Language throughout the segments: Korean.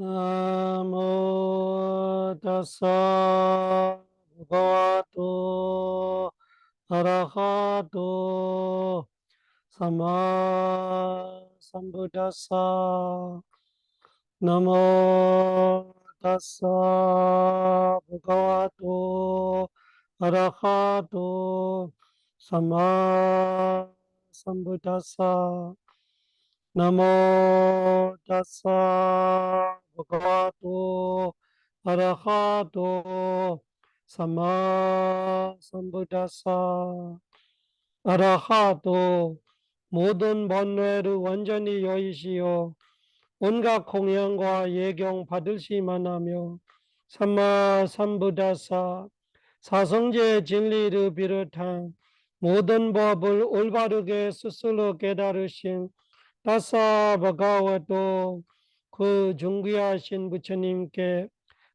나모 다사 바가와토 아라하토 사마 삼부다사 나모 다사 바가와토 아라하토 사마 삼부다사 나모 다사 바가와토 아라하토 사마 삼부다사 아라하토 모든 번뇌를 완전히 여의시오 온갖 공양과 예경 받으시만 하며 삼마 삼부다사 사성제 진리를 비롯한 모든 법을 올바르게 스스로 깨달으신 다사 바가와도 그 존귀하신 부처님께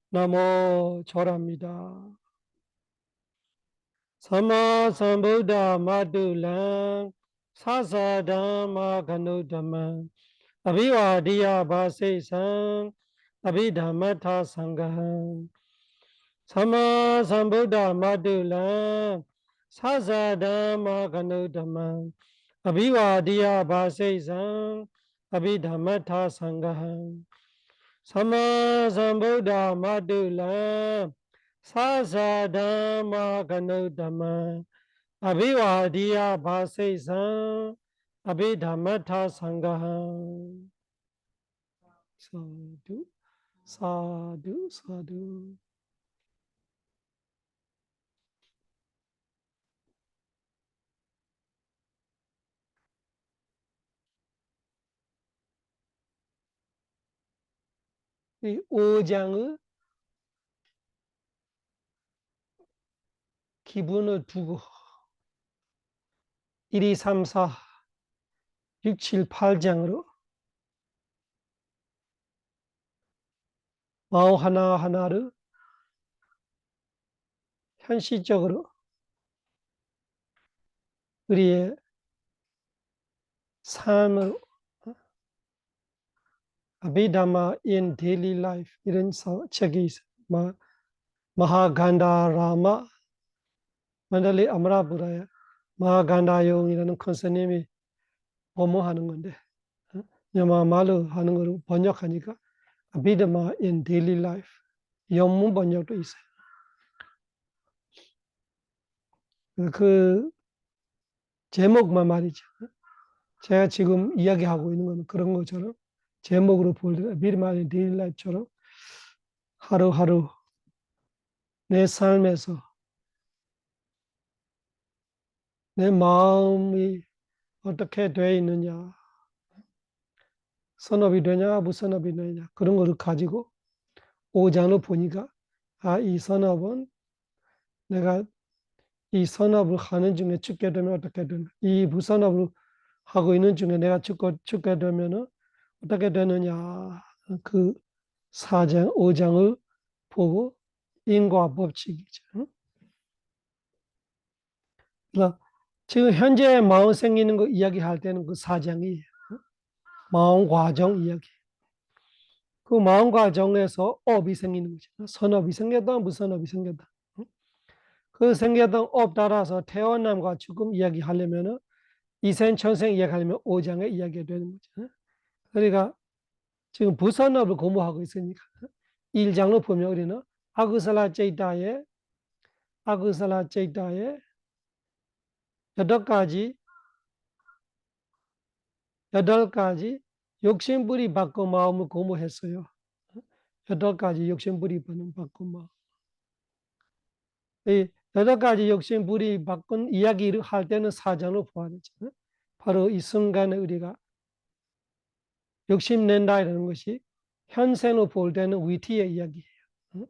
나모 절합니다. 사마 삼부다 마둘랑 사사담마 가누담만 아비와디야 바세상 아비담마타 상가한 사마 삼부다 마둘랑 사사담마 가누담만 아비와디야 바세상 아비담마타 상가한 사마 삼부다 마둘랑 사사담마 가누담만 아비와디야 바세상 아비담마타 상가한 사두 사두 사두 이 5장의 기분을 두고 1, 2, 3, 4, 6, 7, 8장으로 마음 하나하나를 현실적으로 우리의 삶을 아비다마 in daily life 이런 책이 있어요. 마하간다라마 만달리 아므라부라의 마하간다용이라는 컨서님이 업무하는 건데 영어 말로 하는 걸 번역하니까 아비다마 in daily life 영문 번역도 있어요. 그 제목만 말이죠. 제가 지금 이야기하고 있는 건 그런 것처럼 제목으로 볼 때 아비다마 in daily life처럼 하루하루 내 삶에서 내 마음이 어떻게 되어 있느냐, 선업이 되냐, 무선업이 되냐 그런 거를 가지고 5장을 보니까 이 선업은 내가 이 선업을 하는 중에 죽게 되면 어떻게 되나, 이 무선업을 하고 있는 중에 내가 죽게 되면 어떻게 되느냐 그 4장, 5장을 보고 인과 법칙이죠. 그래서 지금 현재 마음 생기는 거 이야기할 때는 그 4장이에요. 마음 과정 이야기. 그 마음 과정에서 업이 생기는 거죠. 선업이 생겼다, 무선업이 생겼다. 그 생겼던 업 따라서 태어남과 죽음 이야기하려면 이생천생 이야기하려면 5장에 이야기가 되는 거죠. 그러니까 지금 부선업을 공부하고 있으니까 1장로 보면 우리는 아구살라 제이타의 8가지 욕심부리 바꿔 마음을 공부했어요. 8가지 욕심부리 바꿔 마음. 이 8가지 욕심부리 바꾼 이야기를 할 때는 4장으로 보아야 되죠. 바로 이 순간에 우리가 욕심낸다 이라는 것이 현생으로 볼 때는 위티의 이야기예요.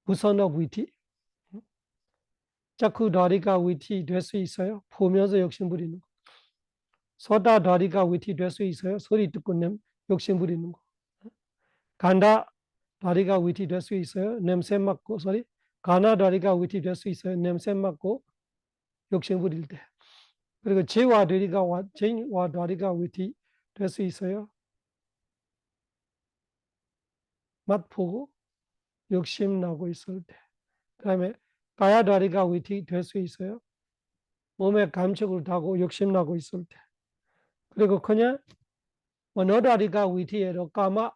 무선업 위티. 자쿠다리가 위티 될 수 있어요. 보면서 욕심 부리는 거. 소다다리가 위티 될 수 있어요. 소리 듣고 욕심 부리는 거. 간다 다리가 위티 될 수 있어요. 냄새 맡고 가나 다리가 위티 될 수 있어요. 냄새 맡고 욕심 부릴 때. 그리고 제와 다리가 위티 될 수 있어요. 맛보고 욕심나고 있을 때. 그 다음에 가야다리가 위티 될 수 있어요. 몸에 감촉을 타고 욕심나고 있을 때. 그리고 그냥 너다리가 위티에도 까마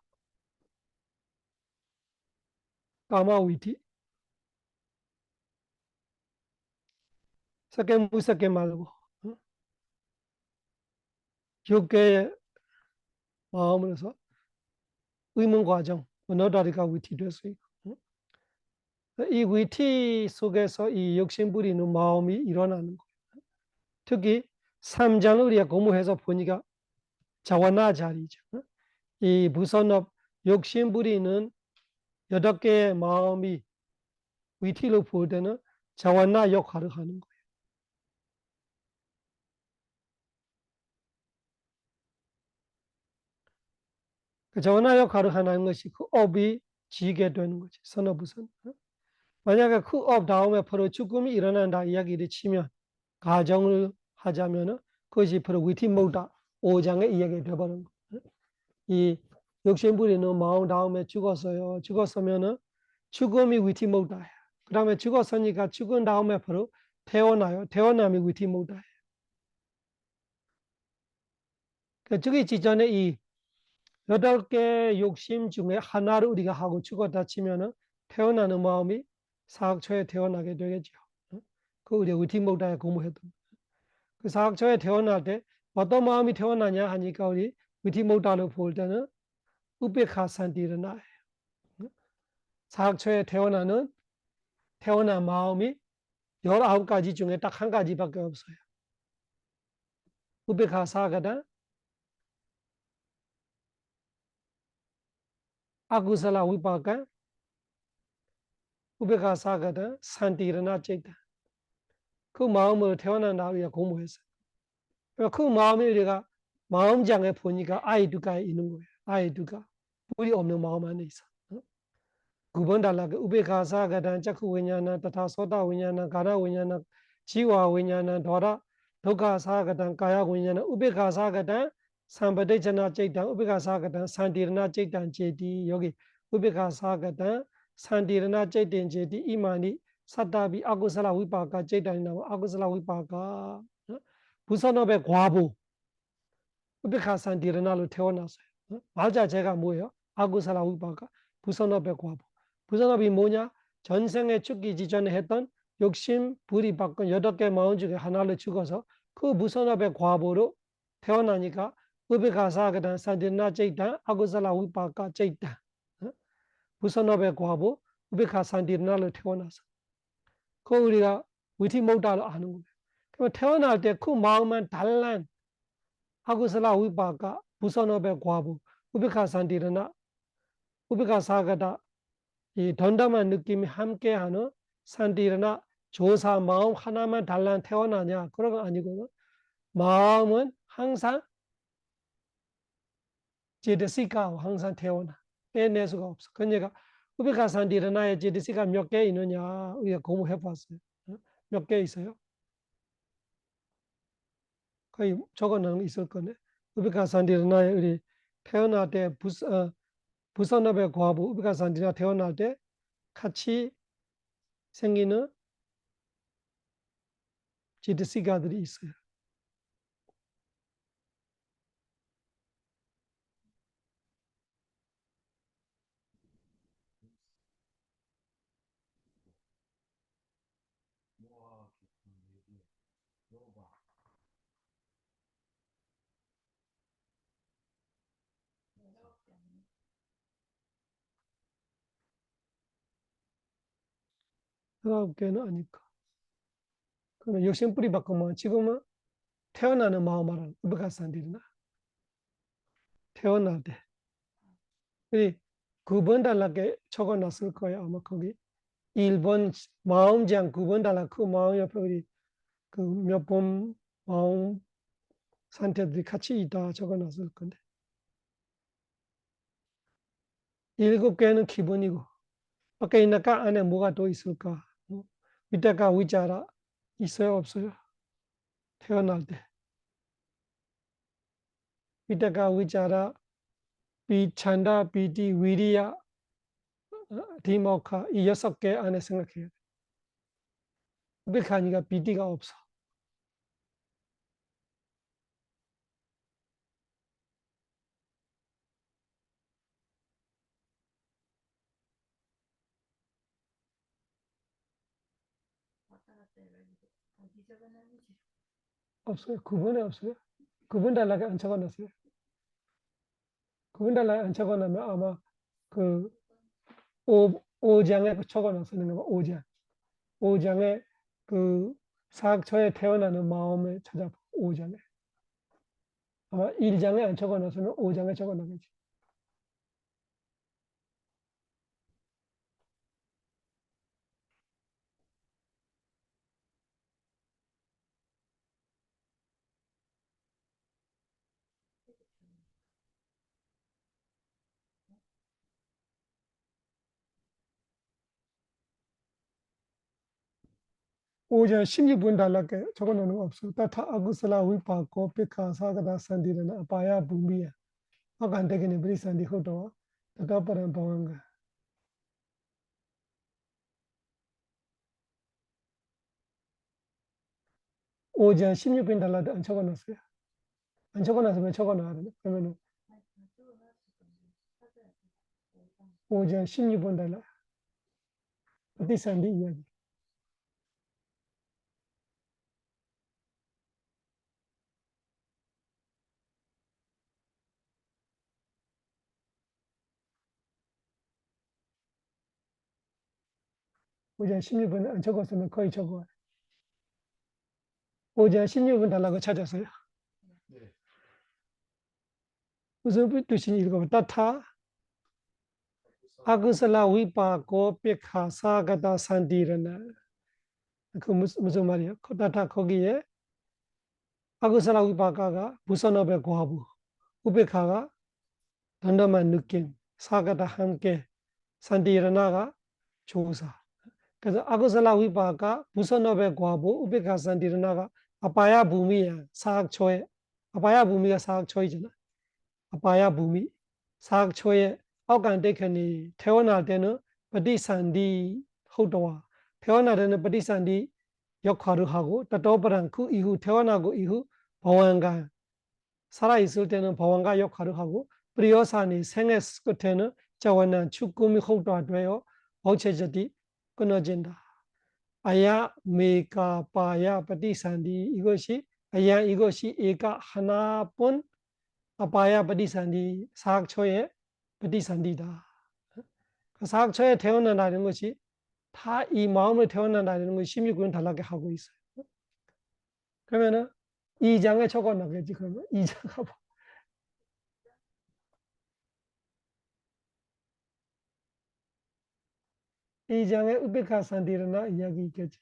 위티. 섞게 무섭게 말고 육개의 마음으로서 의문 과정, 너다리가 위티 될 수 있고 이 위티 속에서 이 욕심 부리는 마음이 일어나는 거예요. 특히 3장을 우리가 공부해서 보니까 자와나 자리죠. 이 무선업 욕심 부리는 8개의 마음이 위티로 볼 때는 자와나 역할을 하는 거예요. 그 자와나 역할을 하는 것이 그 업이 지게 되는 거지. 선업우선. 만약에 그 업 다음에 바로 죽음이 일어난다 이야기를 치면 가정을 하자면은 그것이 바로 위티모다 5장의 이야기가 되어버린 거예요. 이 욕심 부리는 마음 다음에 죽었어요. 죽었으면은 죽음이 위티모다예요. 그 다음에 죽었으니까 죽은 다음에 바로 태어나요. 태어남이 위티모다예요. 그 죽기 직전에 이 8개 욕심 중에 하나를 우리가 하고 죽었다 치면은 태어나는 마음이 사학초에 태어나게 되겠죠. 그 우리 위티모다에 공부했던. 그 사학초에 태어날 때 어떤 마음이 태어나냐 하니까 우리 위티모다를 볼 때는 우베카 산티르나예요. 사학초에 태어난 마음이 19가지 중에 딱 한 가지밖에 없어요. 우베카 사가다 아구살라 위파가 우베카 사가다 산티르나 쨌다. 그 마음으로 태어난다 우리가 공부했어요. 그 마음이 우리가 마음장에 보니까 아이두가 있는 거예요. 아이두가 우리 없는 마음 안에 있어. 구번 달라게 우베카사가단 자쿠 위냐나 타타 소다 위냐나 가라 위냐나 지와 위냐나 도라 독가사가단 가야 위냐나 우베카사가단 삼바데잖아 쨌단 우베카사가단 산디르나 쨌단 제디 여기 우베카사가단 산디르나 쨌된 제디 이만이 사다비 아구살라 위파가 쨌단이나 아구살라 위파가 부산업의 과부 우베카산디르나로 태어났어요. 맞아 제가 뭐예요? 아구살라 위파가 부산업의 과부. 부산업이 뭐냐? 전생에 죽기 직전에 했던 욕심, 불이 바꾼 8개 마음 중에 하나를 죽어서 그 무선업의 과보로 태어나니까 우베카사가단 산디르나 쨌단 아구살라 위파가 쨌단 무선업의 과보 우베카산디르나로 태어나서 그 우리가 위티모다로 아는 거예요. 그러면 태어날 때 그 마음만 달란 아구살라 위파가 무선업의 과보 우베카산디르나 우베카사가다 이 던담한 느낌이 함께하는 산디르나 조사 마음 하나만 달란 태어나냐 그런 건 아니고요. 마음은 항상 제드시카와 항상 태어나 빼낼 수가 없어. 그러니까 우베카 산디르나의 제드시카 몇 개 있느냐 우리가 공부해봤어요. 몇 개 있어요? 거의 적어놓은 있을 거네. 우베카 산디르나의 우리 태어날 때 부산업의 과부 우베카 산디르나 태어날 때 같이 생기는 제드시카들이 있어요. 아홉 개는 아닐까. 그는 욕심뿌리 바꾸면 지금은 태어나는 마음 말하는 우베카산디르나 태어날 때. 우리 9번 달라게 적어놨을 거예요. 아마 거기 1번 마음장 9번 달라 그 마음 옆에 우리 그 몇 번 마음 상태들이 같이 있다 적어놨을 건데 7개는 기본이고 밖에 있나까 안에 뭐가 더 있을까? 밑에가 위자라 있어요 없어요? 태어날 때 밑에가 위자라 비찬다 비디 위리야 디모카 이 6개 안에 생각해야 돼. 우베카니가 비디가 없어. 없어요. 구분에 없어요. 구분 달라게 안 적어놨어요. 구분 달라게 안 적어놓으면 아마 그 오장에 적어놨었는 거 5장. 5장에 그 사학초에 태어나는 마음을 찾아보 5장에. 아마 1장에 안 적어놨으면 5장에 적어놓겠지. 오장 16분 달라게 적어놓는 거 없어. 따타 아구슬라 위파 고피카 사가다 산디는 아파야 붐비야. 아간 되기는 브리 산디 호도와 따타파란 방anga. 오장 16분 달라도 안 적어놨어요. 안 적어놨으면 적어놔야 되나? 그러면 오장 16분 달라. 어디 산디 이야기. 오전 16분 안 적었으면 거의 적어. 오전 16분 달라고 찾았어요. 무슨 뜻인지 읽어봐. 따타 아그슬라 위파고 베카사가다 산디르나. 그 무슨 말이에요? 따타 거기에 아그슬라 위파가가 부산업의 고하부, 우베카가 단단한 느낌, 사가다 함께, 산디르나가 조사. 그래서 아그슬라 위파가 부산업의 고하부, 우베카 산디르나가 아파야 부미야 사학초에 아파야 부미가 사학초이잖아. 아파야 부미 사학초에 아우간데크니 태어날 때는ปฏิสนธิ ဟုတ်တော် 태어날 때는ปฏิสนธิ 역할을 하고 따또버랑 그 이후 태어나고 이후 보안관 살아있을 때는 보안관 역할을 하고 프리어산이 생애 끝에는 자원한 축구미 혹도 되어 어체저디 끊어진다. 아야 메가 빠야ปฏิสนธิ 이것이 아야 이것이 에가 하나뿐 아빠야ปฏิสนธิ 사학초의ปฏิสนธิ다. 사학초에 태어난다는 것이 다 이 마음을 태어난다는 것이 16군 달라게 하고 있어요. 그러면은 2장에 적어놓겠지. 그러면 2장하고 2장에 우베카산디르나 이야기 있겠지.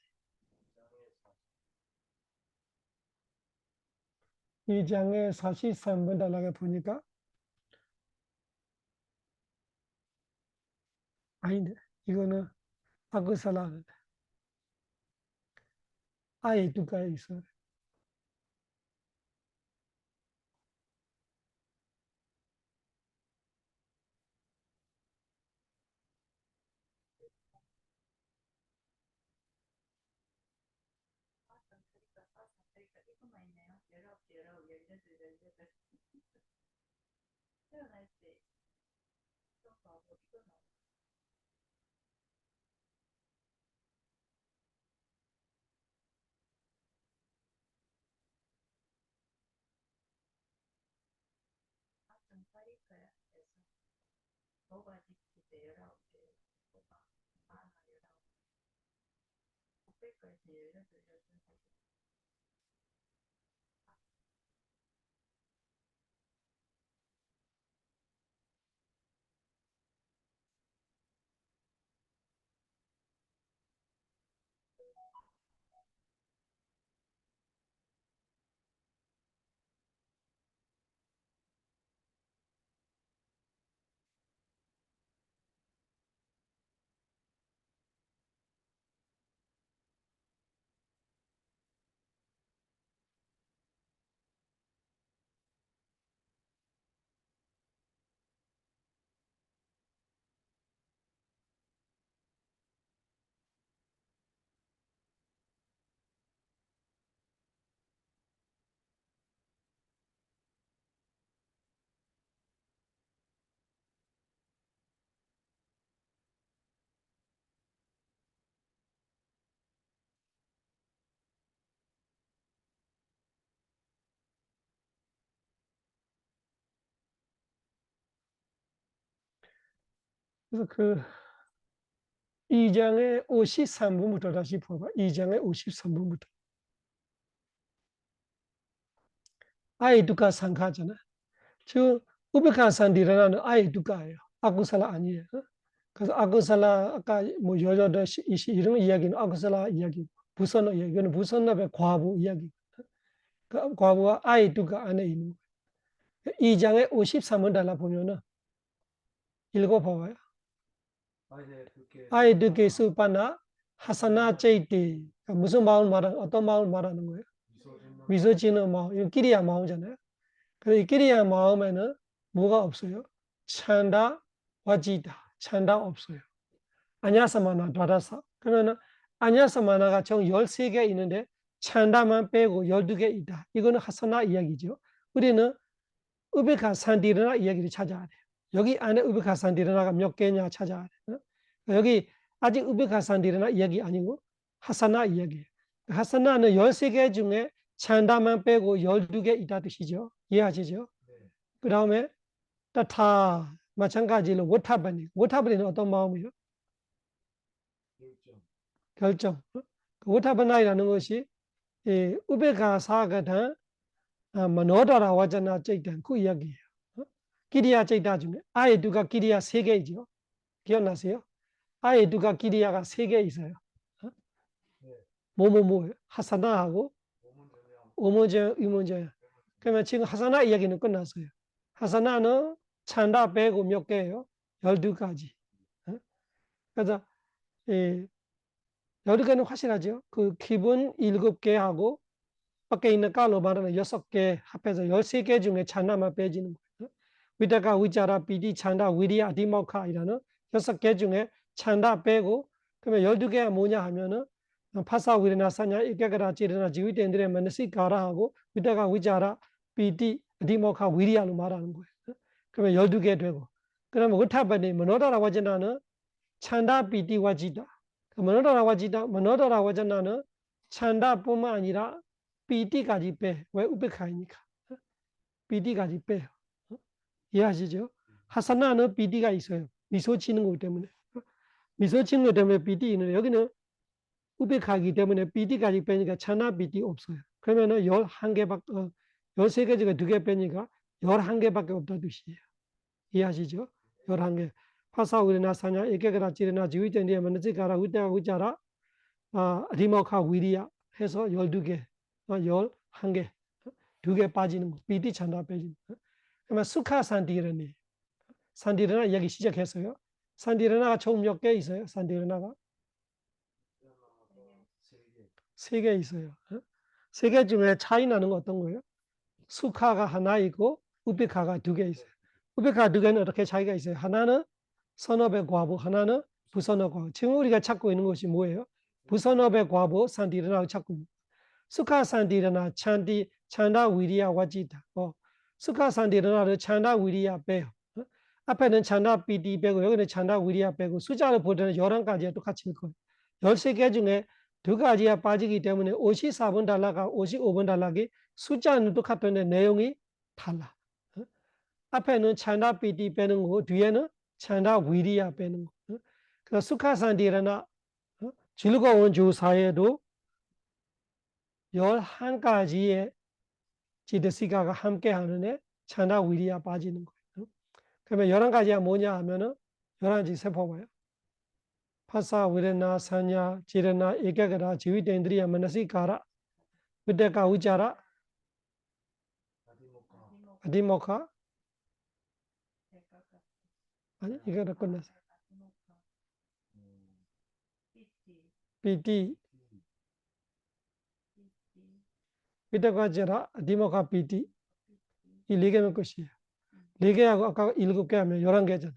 2장에 43번 달라게 보니까 아닌데 이거는 아그살라는 아예 두가 있어요. 그래서 그 2장의 53분부터 다시 봐봐. 2장의 53분부터. 아예 두가 상하잖아. 저 우베카 산디라는 아예 두가예요. 아구살라 아니에요. 그래서 아구살라 아까 뭐 여자들 이런 이야기는 아구살라 이야기, 부선어 이야기는 부선어의 과부 이야기. 그 과부가 아예 두가 안에 있는 거예요. 2장의 53원 달라 보면은 읽어봐봐요. 아예 두게 수파나 하사나 제이티 무슨 마을 말하는 어떤 마을 말하는 거예요? 미소 짓는 마음, 이 끼리야 마음이잖아요. 그래서 이 끼리야 마음에는 뭐가 없어요? 찬다, 와지다, 찬다 없어요. 아냐사마나 다라사. 그러면은 아냐사마나가 총 13개 있는데 찬다만 빼고 12개 있다. 이거는 하사나 이야기죠. 우리는 우베카 산디르나 이야기를 찾아야 돼요. 여기 안에 우베카 산디르나가 몇 개냐 찾아야 돼요. 여기 아직 우베카 산디르나 이야기 아니고 하사나 이야기예요. 하사나는 13개 중에 찬다만 빼고 12개 있다 뜻이죠. 이해하시죠? 그 다음에 다 마찬가지로 워타바니는 어떤 마음이에요? 결정. 워타바나이라는 것이 우베카 사가단 머노다라 와자나 쨌단 그 이야기예요. 기리야 쨌다 중에 아예 누가 기리야 3개이죠. 기억나세요? 아예 누가 기리야가 3개 있어요. 뭐예요? 하사나하고 오모제, 이모제. 그러면 지금 하사나 이야기는 끝났어요. 하사나는 찬다 빼고 몇 개예요? 12가지. 그래서 12개는 확실하죠. 그 기본 7개하고 밖에 있는 깔로 말하는 6개 합해서 13개 중에 찬다만 빼지는 거예요. 위다가 위자라 비디 찬다 위리아 디모카이라는 6개 중에 찬다 빼고 그러면 12개가 뭐냐 하면은 파사 위르나 사냐 이케가라 지르나 지위텐들의 만시가라하고 위다가 위자라 비디 디모카 위리아로 말하는 거예요. 그러면 12개 되고 그러면 우타바니 모노다라 와제나는 찬다 비디 와지다. 모노다라 와제나는 찬다뿐만 아니라 비디까지 빼. 왜 우베카이니까. 비디까지 빼요. 이해하시죠? 하사나는 비디가 있어요. 미소 치는 것 때문에. 미소 치는 것 때문에 비디 있는데 여기는 우베카이기 때문에 비디까지 빼니까 찬나 비디 없어요. 그러면은 11개밖에 13개 중에 2개 빼니까 11개밖에 없다 뜻이에요. 이해하시죠? 11개. 파사우리나 사냐 에케그라 지르나 지위텐디에 만지가라 우테가 우자라 리모카 위리아 해서 12개. 11개. 2개 빠지는 거. 비디 찬다 빼지는 거. 그러면 수카 산디르니. 산디르나 이야기 시작했어요. 산디르나가 총 몇 개 있어요? 산디르나가 3개 있어요. 3개 중에 차이 나는 거 어떤 거예요? 수카가 하나 있고 우베카가 2개 있어요. 우베카 2개는 어떻게 차이가 있어요? 하나는 선업의 과부, 하나는 부선업 과부. 지금 우리가 찾고 있는 것이 뭐예요? 부선업의 과부 산디르나를 찾고 있는. 수카 산디르나 찬다 위리아 와지다. 수카 산디르나를 찬다 위리아 빼요. 앞에는 찬다 비디 빼고 여기는 찬다 위리아 빼고 숫자를 볼 때는 11가지가 똑같이 일 거예요. 13개 중에 2가지가 빠지기 때문에 54번 달라가 55번 달라기 숫자는 똑같은데 내용이 달라. 앞에는 찬다 비디 빼는 거고 뒤에는 찬다 위리아 빼는 거. 그래서 수카 산디르나 즐거운 주사에도 11가지의 지드시가가 함께 하는데 찬다 위리아 빠지는 거예요. 그러면 11가지가 뭐냐 하면은 11가지 세포봐요. 파사 위레나 사냐 지레나 에케가라 지위텐드리야 만시가라 위데카 우자라 아디모카 아니 이거는 끝났어요. 비티 위데카 자라 아디모카 비티 이 4개면 끝이에요. 4개하고 아까 7개 하면 11개잖아요.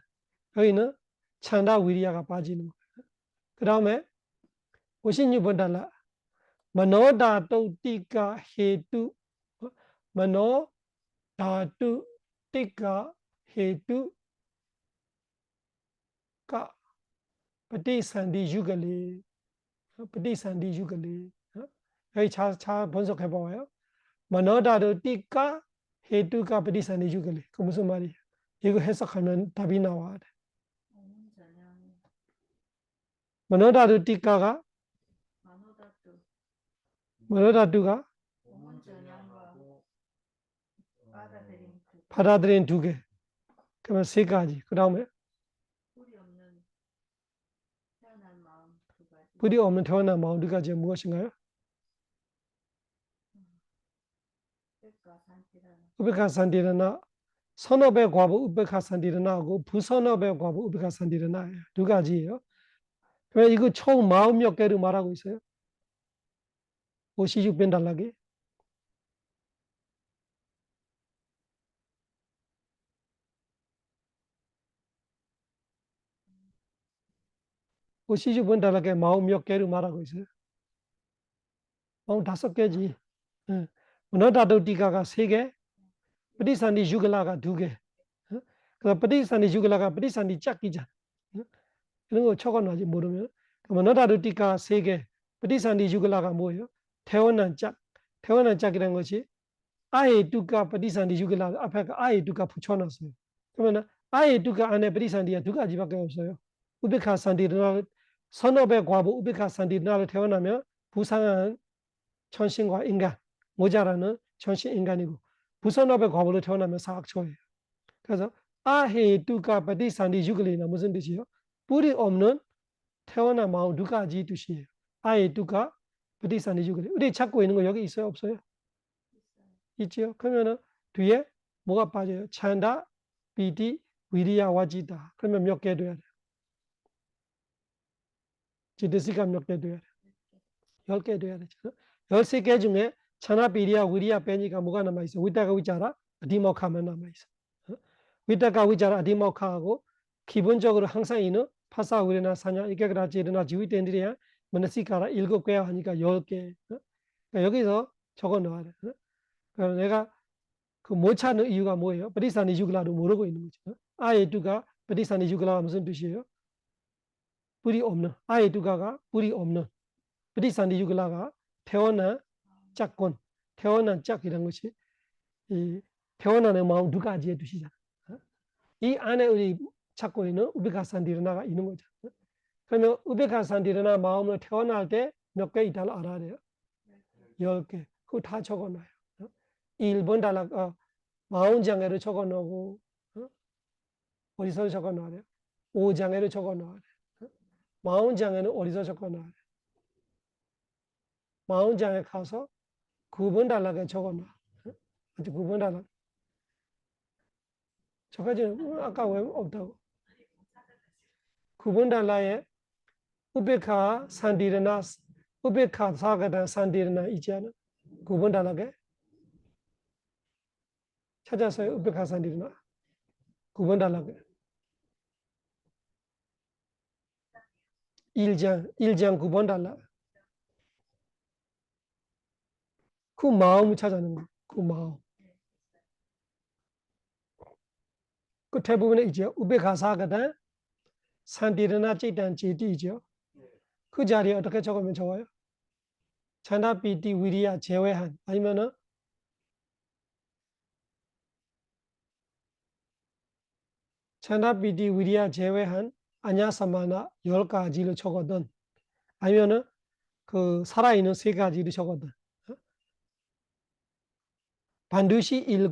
여기는 찬다 위리아가 빠지는 거예요. 그 다음에 56번 달라 머노다투 띠까 헤투 머노다투 띠까 헤투 까ปฏิสันธิ 유글리ปฏิสันธิ 유글리 여기 잘 분석해 봐요. 머노다투 띠까 헤투가 ปฏิสันธิ 유글리 그 무슨 말이에요? 이거 해석하면 답이 나와야 돼. 머노다두 띠까가 머노다두가 받아들인 두 개. 그러면 세 가지. 그 다음에 뿌리 없는 태어난 마음 두 가지가 무엇인가요? 우베카 산티르나 선업의 과부 우베카 산티르나하고 부선업의 과부 우베카 산티르나예요. 두 가지예요. 왜 이거 총 마음 몇 개를 말하고 있어요? 56번 달라기. 56번 달라기 마음 몇 개를 말하고 있어요? 마음 5개지. 문어다도 띠가가 3개,ปฏิสันธิ 유글라가 2개. 그ปฏิสันธิ 유글라가ปฏิสันธิ 짝이잖아. 이런 거 적어놔지 모르면. 문어다도 띠가 3개,ปฏิสันธิ 유글라가 뭐예요? 태어난 짝. 태어난 짝이라는 것이 아예 두가ปฏิสันธิ 유글라 앞에 아예 두가 붙여놨어요. 그러면 아예 두가 안에ปฏิสันธิ가 두 가지밖에 없어요. 우베카 산디르나 선업의 과부 우베카 산디르나를 태어나면 부상한 천신과 인간, 모자라는 천신 인간이고 부선업의 과부로 태어나면 사악초예요. 그래서 아해 두가ปฏิสันธิ 유글리는 무슨 뜻이에요? 뿌리 없는 태어난 마음 두 가지 뜻이에요. 아해 두가ปฏิสันธิ 유글리. 우리 찾고 있는 거 여기 있어요, 없어요? 있지요. 그러면은 뒤에 뭐가 빠져요? 찬다, 비디, 위리야, 와지다. 그러면 몇 개 돼야 돼? 지드시가 몇 개 돼야 돼? 10개 돼야 되죠. 13개 중에 찬나, 비리야, 위리야 빼니까 뭐가 남아 있어? 위다가 위자라, 아디모카만 남아 있어. 위다가 위자라, 아디모카하고 기본적으로 항상 있는 파사, 위레나, 사냐, 이게그라, 지르나, 지위텐들이야, 머나시카라 7개야 하니까 10개. 여기서 적어 넣어야 돼. 그래서 내가 그 못 찾는 이유가 뭐예요?ปฏิสันธิ 유글라도 모르고 있는 거죠. 아예 두가ปฏิสันธิ 유글라가 무슨 뜻이에요? 뿌리 없는. 아예 두가가 뿌리 없는.ปฏิสันธิ 유글라가 태어난 짝권, 태어난 짝이라는 것이 이 태어나는 마음 두 가지의 뜻이잖아. 이 안에 우리 찾고 있는 우베카 산티르나가 있는 거죠. 그러면 우베카 산티르나 마음을 태어날 때 몇 개 있다를 알아야 돼요? 10개. 그거 다 적어놔요. 1번 달라 마흔장애를 적어놓고 어디서 적어놔야 돼요? 5장애를 적어놔야 돼요. 마흔장애는 어디서 적어놔야 돼요? 마흔장애 가서 9번 달라게 적어놔. 아직 9번 달라. 저까지는 아까 왜 없다고? 9번 달라에 우베카 산디르나 우베카 사가다 산디르나 있잖아. 9번 달라게 찾았어요. 우베카 산디르나 9번 달라게 1장 9번 달라. 그 마음을 찾아내는 거. 그 마음. 그 대부분에 이제 우베카 사가다 산디르나 찌단 찌디죠. 그 자리에 어떻게 적으면 좋아요? 찬나, 비티, 위리야 제외한 아니면은 찬나, 비티, 위리야 제외한 아냐 사마나 10가지를 적거든. 아니면은 그 살아있는 3가지를 적거든. 반드시 7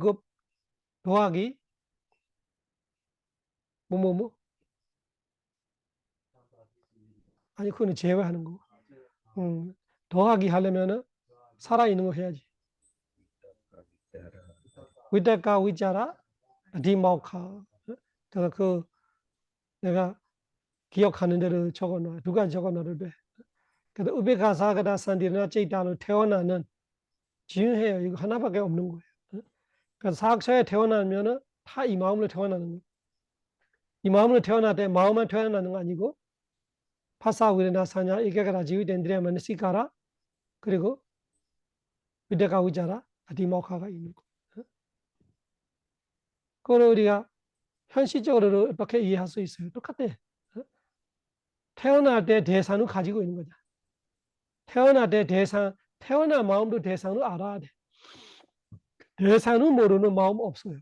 더하기 뭐뭐뭐 아니 그거는 제외하는 거고. 더하기 하려면은 살아있는 거 해야지. 위대가 위자라 디마오카. 그래서 그 내가 기억하는 대로 적어놔. 두 가지 적어놔도 돼. 그래서 우베카 사가다 산디르나 찌다로 태어나는 지윤해요. 이거 하나밖에 없는 거예요. 그래서 사학처에 태어나면은 다 이 마음으로 태어나는 거예요. 이 마음으로 태어날 때 마음만 태어나는 거 아니고 파사 위레나 사냐 이게가라 지위덴드레 마니시카라 그리고 위대가 위자라 아디모카가 있는 거. 그걸 우리가 현실적으로 어떻게 이해할 수 있어요? 똑같아. 태어날 때 대상을 가지고 있는 거죠. 태어날 때 대상, 태어난 마음도 대상을 알아야 돼. 대상을 모르는 마음 없어요.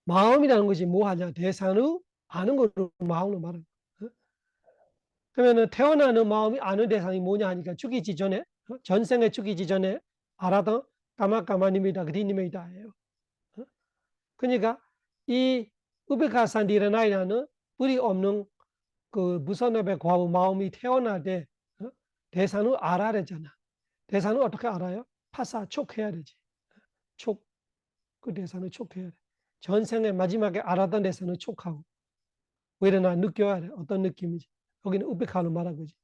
마음이라는 것이 뭐 하냐? 대상을 아는 걸로 마음을 말하는 거예요. 그러면은 태어나는 마음이 아는 대상이 뭐냐 하니까 죽이지 전에 전생에 죽이지 전에 알았던 까마까마님이다 그리님이다예요. 그러니까 이 우베카산디라나이라는 뿌리 없는 그 무선업의 과부 마음이 태어날 때 대상을 알아야 되잖아. 대상을 어떻게 알아요? 파사 촉해야 되지. 촉. 그 대상을 촉해야 돼. 전생에 마지막에 알았던 대상을 촉하고 왜냐나 느껴야 돼. 어떤 느낌인지. 여기는 우베카로 말한 거지.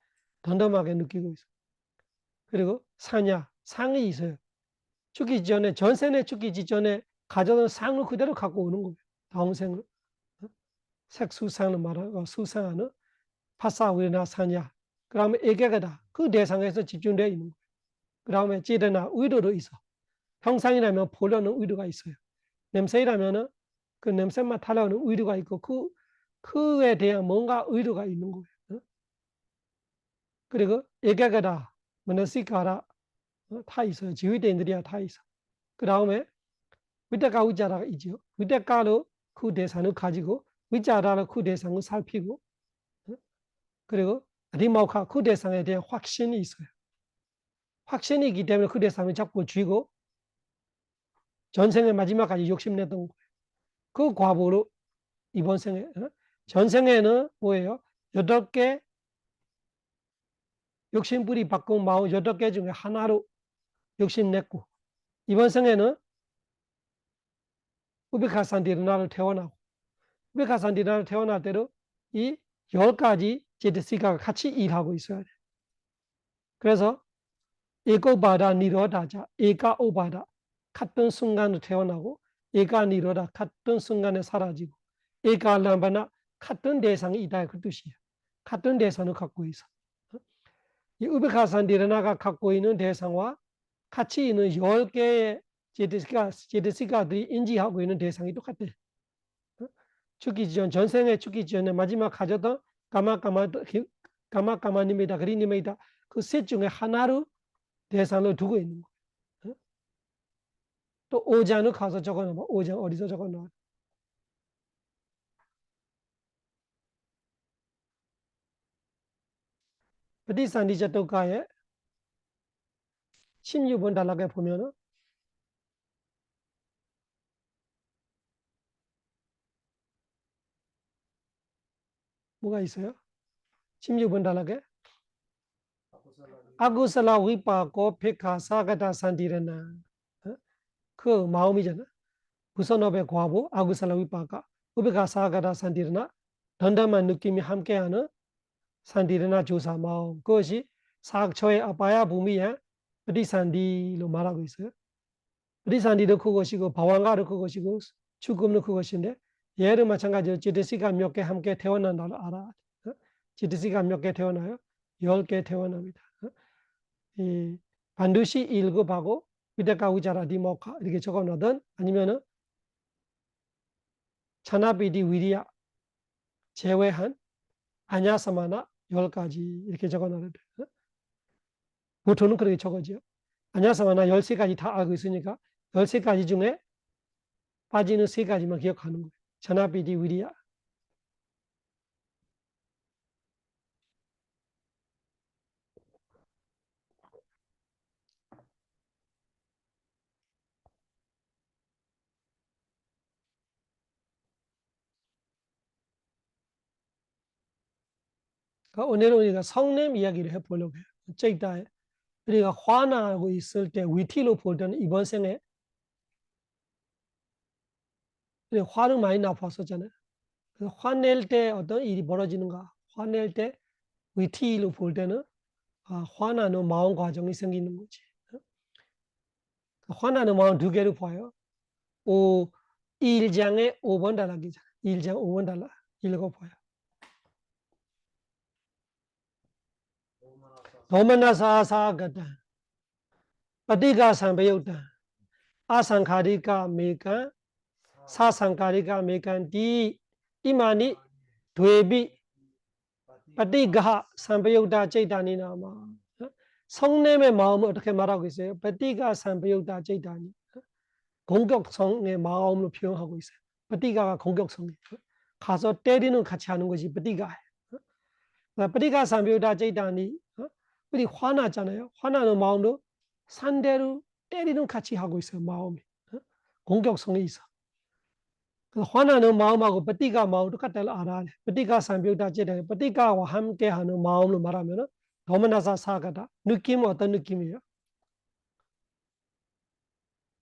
덤덤하게 느끼고 있어. 그리고 사냐, 상이 있어요. 죽기 전에 전생에 죽기 전에 가져온 상을 그대로 갖고 오는 거예요. 다음 생을. 색수상을 말하고 수상하는 파사위나 사냐. 그 다음에 애개가다. 그 대상에서 집중되어 있는 거예요. 그 다음에 찌르나 의도도 있어. 형상이라면 보려는 의도가 있어요. 냄새라면은 그 냄새 맡으려는 의도가 있고 그에 대한 뭔가 의도가 있는 거예요. 그리고 애개가다. 머너시카라 다 있어요. 지휘대인들이야 다 있어. 그 다음에 위대가 위자라가 있죠. 위대가로 그 대상을 가지고 위자라로 그 대상을 살피고 그리고 리마우카 그 대상에 대한 확신이 있어요. 확신이 있기 때문에 그 대상을 잡고 쥐고 전생의 마지막까지 욕심냈던 거예요. 그 과보로 이번 생에 전생에는 뭐예요? 8개 욕심뿌리 바꾼 마음 8개 중에 하나로 욕심냈고 이번 생에는 우베카산디르나를 태어나고 우베카산디르나를 태어날 때로 이 10가지 제드시가가 같이 일하고 있어야 돼. 그래서 에고바다 니로다자 에가 오바다 같은 순간에 태어나고 에가 니로다 같은 순간에 사라지고 에가 람바나 같은 대상이 있다 그 뜻이에요. 같은 대상을 갖고 있어. 이 우베카산디르나가 갖고 있는 대상과 같이 있는 10개의 제드시가들이 인지하고 있는 대상이 똑같아. 죽기 전 전생에 죽기 전에 마지막 가졌던 까마까마님이다 그리님이다 그 셋 중에 하나로 대상을 두고 있는 거예요. 또 오장을 가서 적어놔봐. 오장 어디서 적어놔? padisandijatukka의 16번 단락에 보면은 뭐가 있어요? 16번 단락에 아구살라 위파고 페카사가다 산디르나 그 마음이잖아. 부선업의 과보 아구살라 위파가 우베카사가다 산디르나 던담한 느낌이 함께하는 산디르나 조사 마음 그것이 사학처의 아빠야 부미야 padisandi로 말하고 있어요. padisandi도 그것이고 바왕가도 그것이고 죽음도 그것인데 얘도 마찬가지로 제드시가 몇 개 함께 태어난다를 알아. 제드시가 몇 개 태어나요? 10개 태어납니다. 이 반드시 1급하고 위대가 위자라 디모카 이렇게 적어놓든 아니면은 차나비디 위리아 제외한 아냐사마나 10가지 이렇게 적어놓는데 보통은 그렇게 적어지요. 아냐사마나 13가지 다 알고 있으니까 13가지 중에 빠지는 3가지만 기억하는 거예요. 차나비디 위리아 그러니까 오늘은 우리가 성냄 이야기를 해보려고 해요. 째이다에 우리가 화나고 있을 때 위티로 볼 때는 이번 생에 화를 많이 나빴었잖아요. 그래서 화낼 때 어떤 일이 벌어지는가? 화낼 때 위티로 볼 때는 화나는 마음 과정이 생기는 거지. 화나는 마음 두 개로 봐요. 1장에 5번 단락이잖아. 1장 5번 단락 읽어봐요. 도마나사사가다ปฏิฆา 삼배욕다 아상카리카 메간 사상카리카 메간디 이마니 되비ปฏิฆา 삼배욕다 제이다니나마 성냄의 마음을 어떻게 말하고 있어요?ปฏิฆา 삼배욕다 제이다니 공격성의 마음으로 표현하고 있어요.ปฏิฆา가 공격성이에요. 가서 때리는 같이 하는 것이ปฏิฆา ปฏิฆา 삼비우다 제이다니 우리 화나잖아요. 화나는 마음도 상대로 때리는 같이 하고 있어요. 마음이 공격성이 있어. 그래서 화나는 마음하고ปฏิฆา 마음도 똑같다를 알아야 돼.ปฏิฆา 삼비우다 제이다ปฏิฆा와 함께하는 마음으로 말하면은 도마나사 사가다 느낌은 어떤 느낌이에요?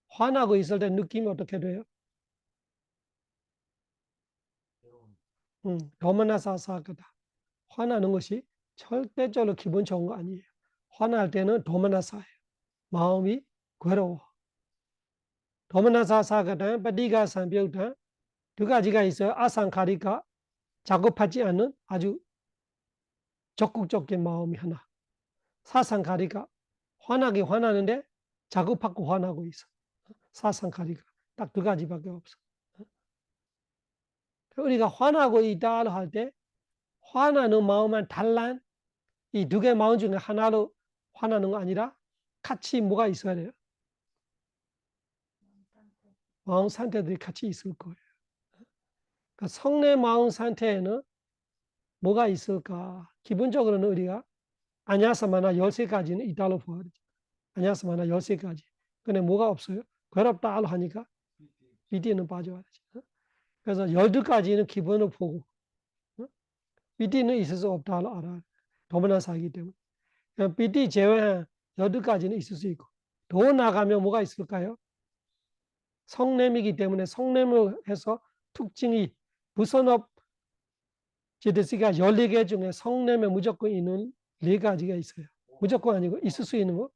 화나고 있을 때 느낌이 어떻게 돼요? 도마나사 사가다 화나는 것이 절대적으로 기분 좋은 거 아니에요. 화날 때는 도마나사예요. 마음이 괴로워. 도마나사 사가다ปฏิฆา 삼비우다 두 가지가 있어요. 아상카리가 작업하지 않는 아주 적극적인 마음이 하나. 사상카리가 화나게 화나는데 작업하고 화나고 있어. 사상카리가 딱 두 가지밖에 없어. 우리가 화나고 있다 할 때 화나는 마음만 달란 이 두 개 마음 중에 하나로 화나는 거 아니라 같이 뭐가 있어야 돼요? 마음 상태들이 같이 있을 거예요. 그러니까 성내 마음 상태에는 뭐가 있을까? 기본적으로는 우리가 아냐사마나 13가지는 있다고 봐야 되죠. 아냐사마나 13가지. 근데 뭐가 없어요? 괴롭다 하니까 비디는 빠져야 되죠. 그래서 12가지는 기본으로 보고 비디는 있을 수 없다 알아요. 도마나사이기 때문에. 비디 제외한 12가지는 있을 수 있고 더 나가면 뭐가 있을까요? 성냄이기 때문에 성냄을 해서 특징이 부선업 제데스가 14개 중에 성냄에 무조건 있는 4가지가 있어요. 무조건 아니고 있을 수 있는 거.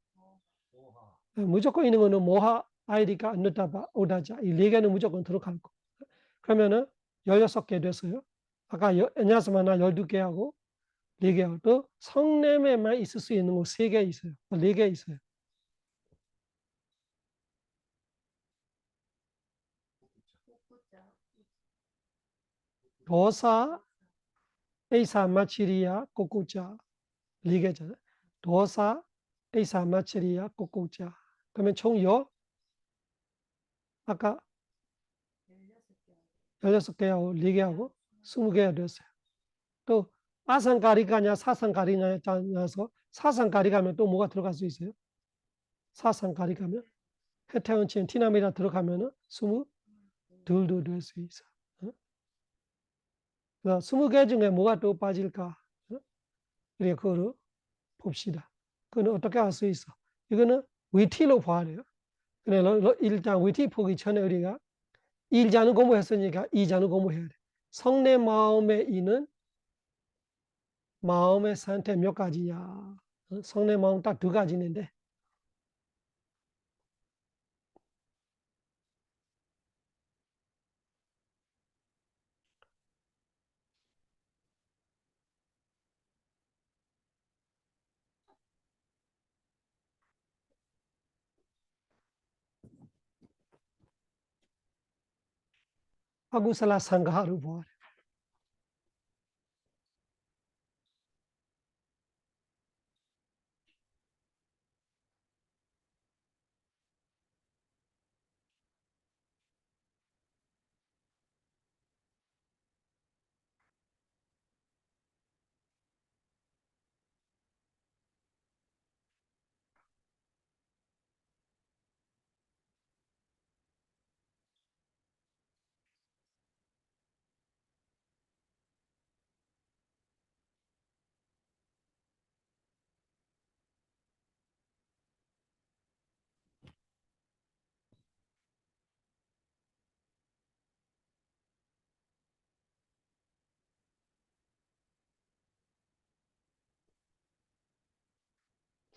무조건 있는 거는 모하, 아이리카, 안누타바, 오다자 이 4개는 무조건 들어갈 거. 그러면은 16개 됐어요. 아까 에냐스마나 12개하고 4개하고 또 성냄에만 있을 수 있는 거 3개 있어요. 4개 있어요. 도사, 에이사, 마치리야, 꼬꼬자 4개잖아요. 도사, 에이사, 마치리야, 꼬꼬자 그러면 총 아까 16개하고 4개하고 20개가 됐어요. 또 아상가리가냐 사상가리냐에 따라서 사상가리가면 또 뭐가 들어갈 수 있어요? 사상가리가면 해태원치엔 티나미라 들어가면은 22도 될 수 있어. 그래서 20개 중에 뭐가 또 빠질까? 우리 그거를 봅시다. 그거는 어떻게 할 수 있어? 이거는 위티로 봐야 돼요. 근데 일단 위티 보기 전에 우리가 1자는 공부했으니까 2자는 공부해야 돼. 성내 마음에 있는 마음의 상태 몇 가지냐? 성내 마음 딱 2가지 있는데 อกุศลสังขารလို့ပြောတယ်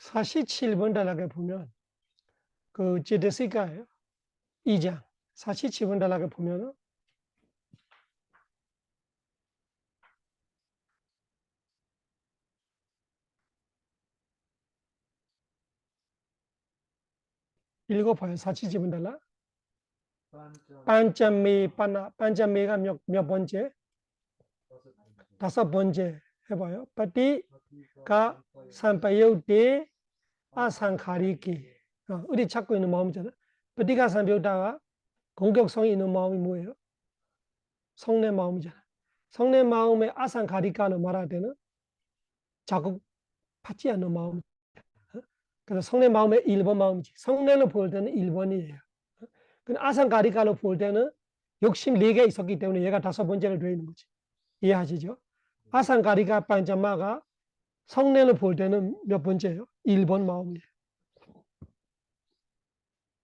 47번 단락에 보면 그 제데시가예요. 2장 47번 단락에 보면은 읽어봐요. 47번 단락. 반짬미 빠나 반짬미가 몇 번째? 5번째 해봐요. 빠티가 삼파요때 아상카리키. 우리 찾고 있는 마음이잖아. 빠티가 삼파요다가 공격성이 있는 마음이 뭐예요? 성내 마음이잖아. 성내 마음의 아상카리카는 말할 때는 자극받지 않는 마음. 그래서 성례 마음의 1번 마음이지. 성례를 볼 때는 1번이에요. 근데 아상가리가로 볼 때는 욕심 4개 있었기 때문에 얘가 5번째로 되어 있는 거지. 이해하시죠? 아상가리가 반자마가 성례를 볼 때는 몇 번째예요? 1번 마음이에요.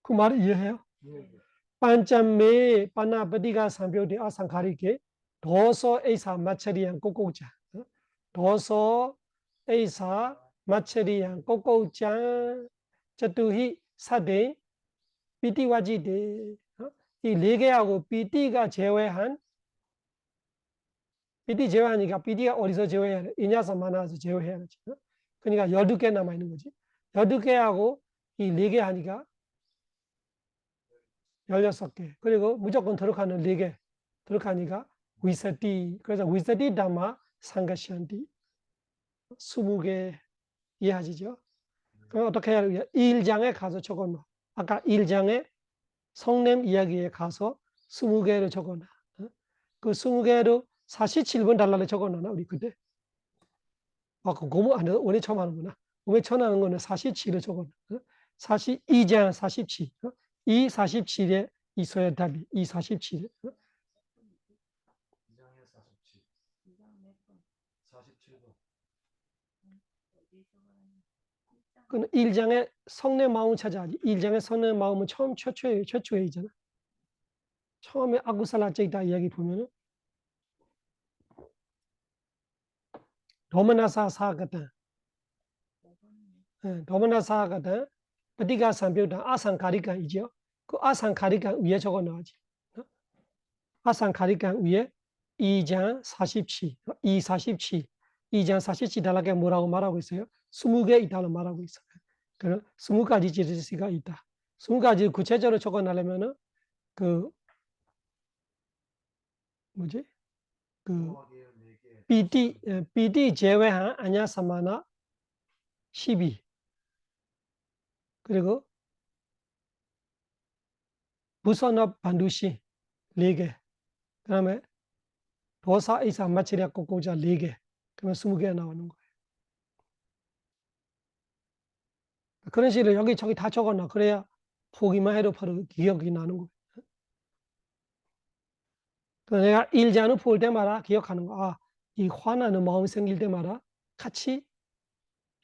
그 말을 이해해요? 반자매 빠나바디가 상표디 아상가리게 도서 에이사 마체리안 꼬꼬자. 도서 에이사 마체리안 꼬꼬자 저투히 사대 피티와지데. 이 4개하고 PT가 제외한, PT 제외하니까 PT가 어디서 제외해야 돼? 이냐서 만나서 제외해야 되지. 그러니까 12개 남아있는 거지. 12개하고 이 4개 하니까 16개. 그리고 무조건 들어가는 4개. 들어가니까 위세티. 그래서 위세티 담아 상가시안티. 20개 이해하시죠? 그럼 어떻게 해야 돼요? 1장에 가서 적어놔. 아까 1장에 성냄 이야기에 가서 20개를 적어놔. 그 20개로 47번 달라를 적어놔. 우리 그때. 아, 그거 안 해. 오늘 처음 하는구나. 오늘 처음 하는 거는 47을 적어놔. 42장 47. 이 47에 있어야 답이. 이 47에. 2장에 47. 47번. 그 1장에 성내 마음 찾아야지. 1장에 성내 마음은 최초이잖아. 처음에 아구살라 째이다 이야기 보면은 도마나사 사거든. 도마나사거든.ปฏิฆา 상표다 아상가리간이죠. 그 아상가리간 위에 적어 놔야지. 아상가리간 위에 2장 47, 247, 2장 47 달라게 뭐라고 말하고 있어요? 20개 있다고 말하고 있어요. 그럼 20가지 지르시가 있다. 20가지 구체적으로 적어 놔려면은 그 뭐지? 그 BD 제외한 아냐사마나 12 그리고 부선업 반두시 4개 그 다음에 도사 이사 마치리아 꼬꼬자 4개 그러면 20개 나오는 거예요. 그런 식으로 여기 저기 다 적어놔. 그래야 보기만 해도 바로 기억이 나는 거예요. 그래서 내가 1장을 볼 때마다 기억하는 거. 아, 이 화나는 마음이 생길 때마다 같이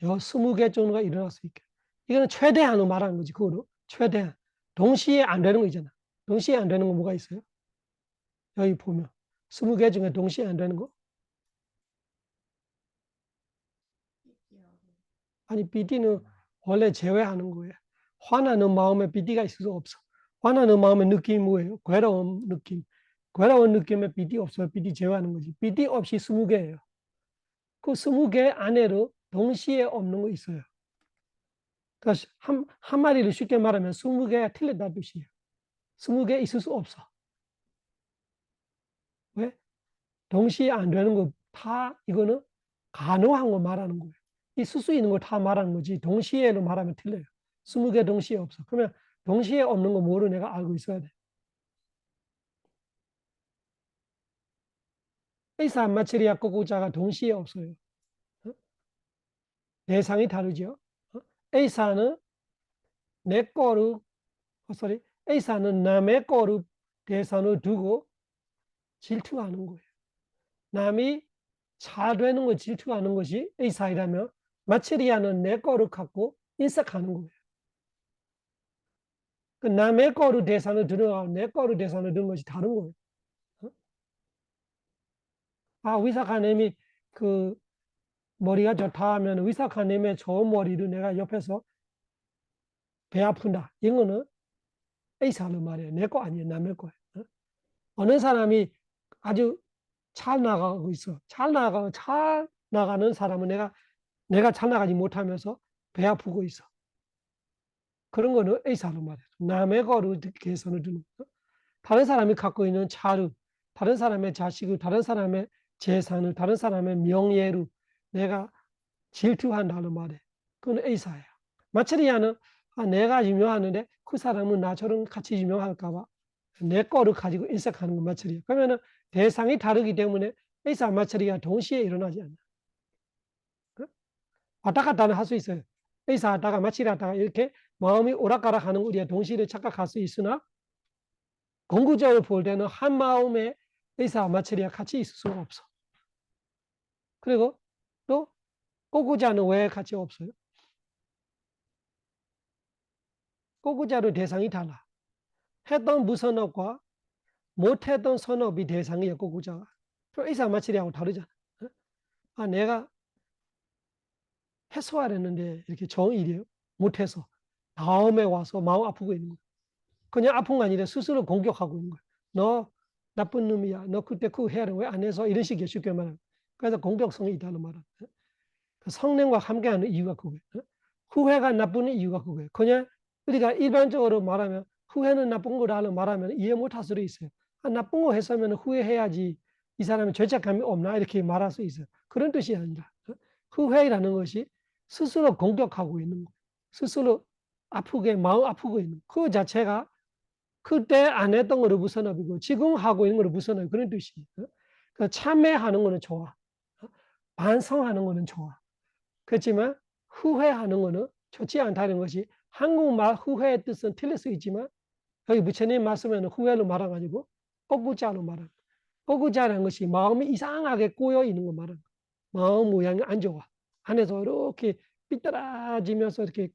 20개 정도가 일어날 수 있게. 이거는 최대한으로 말하는 거지. 그거로 최대한. 동시에 안 되는 거 있잖아. 동시에 안 되는 거 뭐가 있어요? 여기 보면 20개 중에 동시에 안 되는 거? 아니 BD는 원래 제외하는 거예요. 화나는 마음에 BD가 있을 수 없어. 화나는 마음의 느낌이 뭐예요? 괴로운 느낌. 괴로운 느낌에 BD 없어요. BD 제외하는 거지. BD 없이 20개예요. 그 20개 안에도 동시에 없는 거 있어요. 그러니까 한마디로 쉽게 말하면 20개가 틀렸다는 뜻이에요. 20개 있을 수 없어. 왜? 동시에 안 되는 거 다 이거는 가능한 거 말하는 거예요. 있을 수 있는 거 다 말하는 거지. 동시에로 말하면 틀려요. 20개 동시에 없어. 그러면 동시에 없는 거 뭐로 내가 알고 있어야 돼? A사 마체리아 꼬꼬자가 동시에 없어요. 대상이 다르죠. A사는 내 거를, A사는 남의 거를 대상을 두고 질투하는 거예요. 남이 잘 되는 거 질투하는 것이 A사이라면 마체리아는 내 거를 갖고 인색하는 거예요. 그 남의 거를 대상을 두는 내 거를 대상을 두는 것이 다른 거예요. 아, 위사카님이 그 머리가 좋다 하면 위사카님의 좋은 머리를 내가 옆에서 배 아픈다. 이거는 A사는 말이에요. 내 거 아니에요. 남의 거예요. 어느 사람이 아주 잘 나가고 있어. 잘 나가는 사람은 내가 잘 나가지 못하면서 배 아프고 있어. 그런 거는 A사는 말이에요. 남의 거를 개선을 두는 거. 다른 사람이 갖고 있는 차를, 다른 사람의 자식을, 다른 사람의 재산을, 다른 사람의 명예를 내가 질투한다는 말이에요. 그건 A사예요. 마체리아는 내가 유명하는데 그 사람은 나처럼 같이 유명할까봐 내 거를 가지고 인색하는 건 마체리아. 그러면은 대상이 다르기 때문에 A사 마체리아 동시에 일어나지 않아. 왔다 갔다 할 수 있어요. 의사하다가 마치라다가 이렇게 마음이 오락가락 하는 우리의 동시를 착각할 수 있으나 공구적으로 볼 때는 한 마음에 의사와 마치리가 같이 있을 수가 없어. 그리고 또 꼬구자는 왜 같이 없어요? 꼬구자로 대상이 달라. 했던 무선업과 못했던 선업이 대상이에요. 꼬구자가. 의사 마치리하고 다르잖아. 아, 내가 해소하려는데 이렇게 좋은 일이에요. 못해서 다음에 와서 마음 아프고 있는 거예요. 그냥 아픈 거 아니라 스스로 공격하고 있는 거예요. 너 나쁜 놈이야. 너 그때 그거 해야 돼. 왜 안 해서? 이런 식의 쉽게 말하면. 그래서 공격성이 있다는 말은. 그 성령과 함께하는 이유가 그거예요. 후회가 나쁜 이유가 그거예요. 그냥 우리가 일반적으로 말하면 후회는 나쁜 거라고 말하면 이해 못할 수도 있어요. 아, 나쁜 거 했으면 후회해야지 이 사람이 죄책감이 없나 이렇게 말할 수 있어요. 그런 뜻이 아니라 후회라는 것이 스스로 공격하고 있는 거, 스스로 아프게 마음 아프고 있는 그 자체가 그때 안 했던 거를 무선업이고 지금 하고 있는 거를 무선업 그런 뜻이에요. 그 참회하는 거는 좋아, 반성하는 거는 좋아. 그렇지만 후회하는 거는 좋지 않다는 것이 한국말 후회의 뜻은 틀릴 수 있지만 여기 부처님 말씀에는 후회로 말아가지고 꼬구자로 말합니다. 꼬구자라는 것이 마음이 이상하게 꼬여 있는 거 말합니다. 마음 모양이 안 좋아. 안에서 이렇게 삐뚤어지면서 이렇게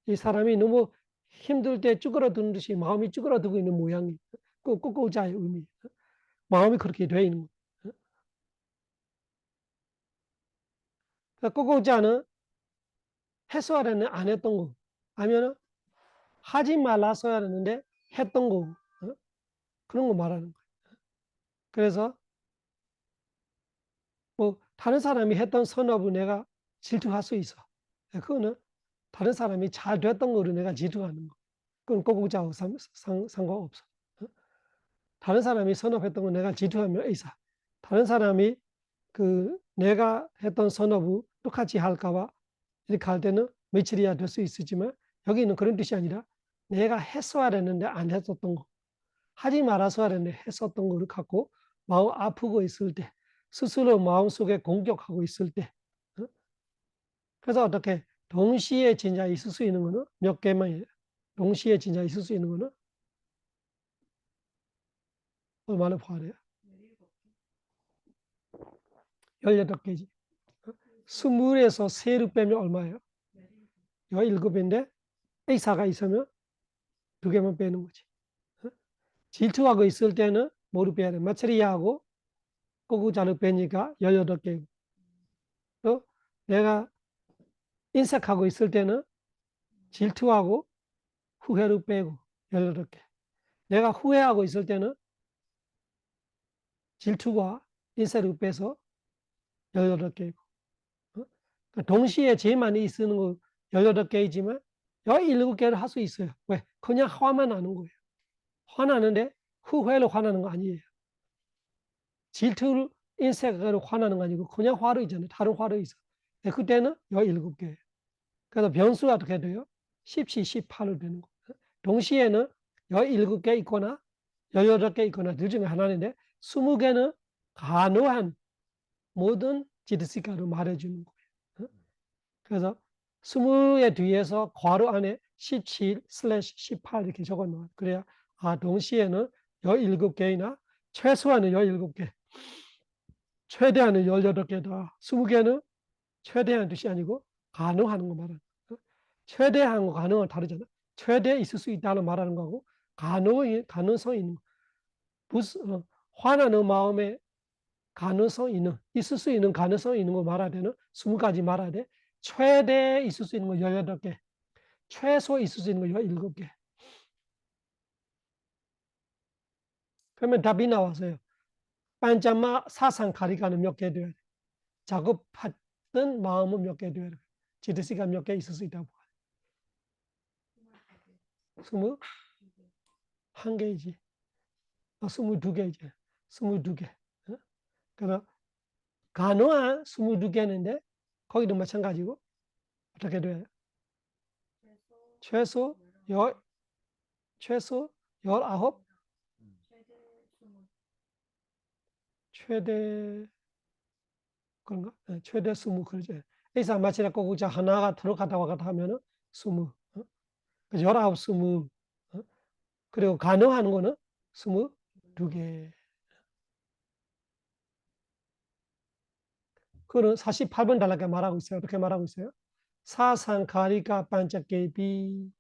이 사람이 너무 힘들 때 쭈그러드는 듯이 마음이 쭈그러들고 있는 모양이 그 꼬꼬자의 의미. 마음이 그렇게 돼 있는 거. 꼬꼬자는 해소하려는 안 했던 거. 아니면 하지 말았어야 하는데 했던 거. 그런 거 말하는 거예요. 그래서 뭐 다른 사람이 했던 선업을 내가 질투할 수 있어. 그거는 다른 사람이 잘 됐던 거를 내가 질투하는 거. 그건 꼬꼬자하고 상관없어. 다른 사람이 선업했던 거 내가 질투하면 의사. 다른 사람이 그 내가 했던 선업을 똑같이 할까봐 이렇게 할 때는 며칠이야 될 수 있었지만 여기는 그런 뜻이 아니라 내가 했어야 했는데 안 했었던 거, 하지 말았어야 했는데 했었던 거를 갖고 마음 아프고 있을 때, 스스로 마음속에 공격하고 있을 때, 그래서 어떻게 동시에 진짜 있을 수 있는 거는 몇 개만, 동시에 진짜 있을 수 있는 거는 얼마나 포함해요? 18개지. 20에서 3를 빼면 얼마예요? 17인데 A사가 있으면 2개만 빼는 거지. 질투하고 있을 때는 뭐를 빼야 돼? 마츠리야하고 꼬구자를 빼니까 18개. 또 내가 인색하고 있을 때는 질투하고 후회를 빼고 18개. 내가 후회하고 있을 때는 질투와 인색을 빼서 18개이고. 동시에 제일 많이 쓰는 거 18개이지만 17개를 할 수 있어요. 왜? 그냥 화만 나는 거예요. 화나는데 후회로 화나는 거 아니에요. 질투를 인색으로 화나는 거 아니고 그냥 화로 있잖아요. 다른 화로 있어. 그때는 17개. 그래서 변수가 어떻게 돼요? 17, 18로 되는 거. 동시에는 17개 있거나 18개 있거나 둘 중에 하나인데 20개는 가능한 모든 지드시가로 말해주는 거예요. 그래서 20의 뒤에서 괄호 안에 17/18 이렇게 적어놓아요. 그래야 동시에는 17개이나 최소한은 17개, 최대한은 18개다. 20개는 최대한 뜻이 아니고 가능한 거 말하는 거예요. 최대한과 가능은 다르잖아. 최대 있을 수 있다는 말하는 거고 가능성이 있는 거. 화나는 마음에 가능성 있는, 있을 수 있는 가능성이 있는 거 말해야 되는 20가지 말해야 돼. 최대 있을 수 있는 거 18개, 최소 있을 수 있는 거 17개. 그러면 답이 나왔어요. 반자마 사상 가리가는 몇 개 돼야 돼. 작업했던 마음은 몇 개 돼야 돼. 지드시가 몇 개 있을 수 있다고. 21개이지. 22개이지. 22개. 그래서 가능한 22개인데 거기도 마찬가지고 어떻게 돼요? 최소 열 최소 19 최대 그런가? 네, 최대 20 그러죠. 에이사 마치라 꼬구자 하나가 들어갔다 왔다 하면은 20. 19, 20. 그리고 가능한 거는 22개. 그거는 48번 달라게 말하고 있어요. 어떻게 말하고 있어요? 사상가리가 반짝개비.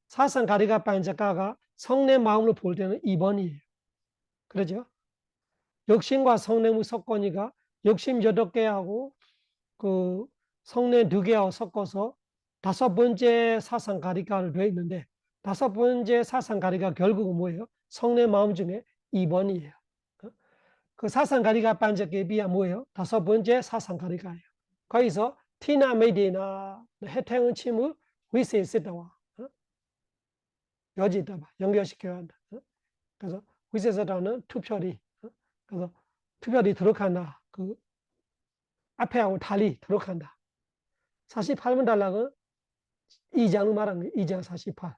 사상가리가 반짝가가 성내 마음으로 볼 때는 2번이에요. 그러죠? 욕심과 성내무 섞으니까 욕심 8개하고 그 성내 2개하고 섞어서 5번째 사상가리가를 되어 있는데 5번째 사상가리가 결국은 뭐예요? 성내 마음 중에 2번이에요. 그 사상가리가 반짝에 비하 뭐예요? 5번째 사상가리가예요. 거기서 티나 메디나 해태은 침을 위세스다와 여지다 봐 연결시켜야 한다. 그래서 위세스다는 투표리. 그래서 투표리 들어간다. 그 앞에하고 달리 들어간다. 48번 달락은 2장을 말한 거예요. 2장 48.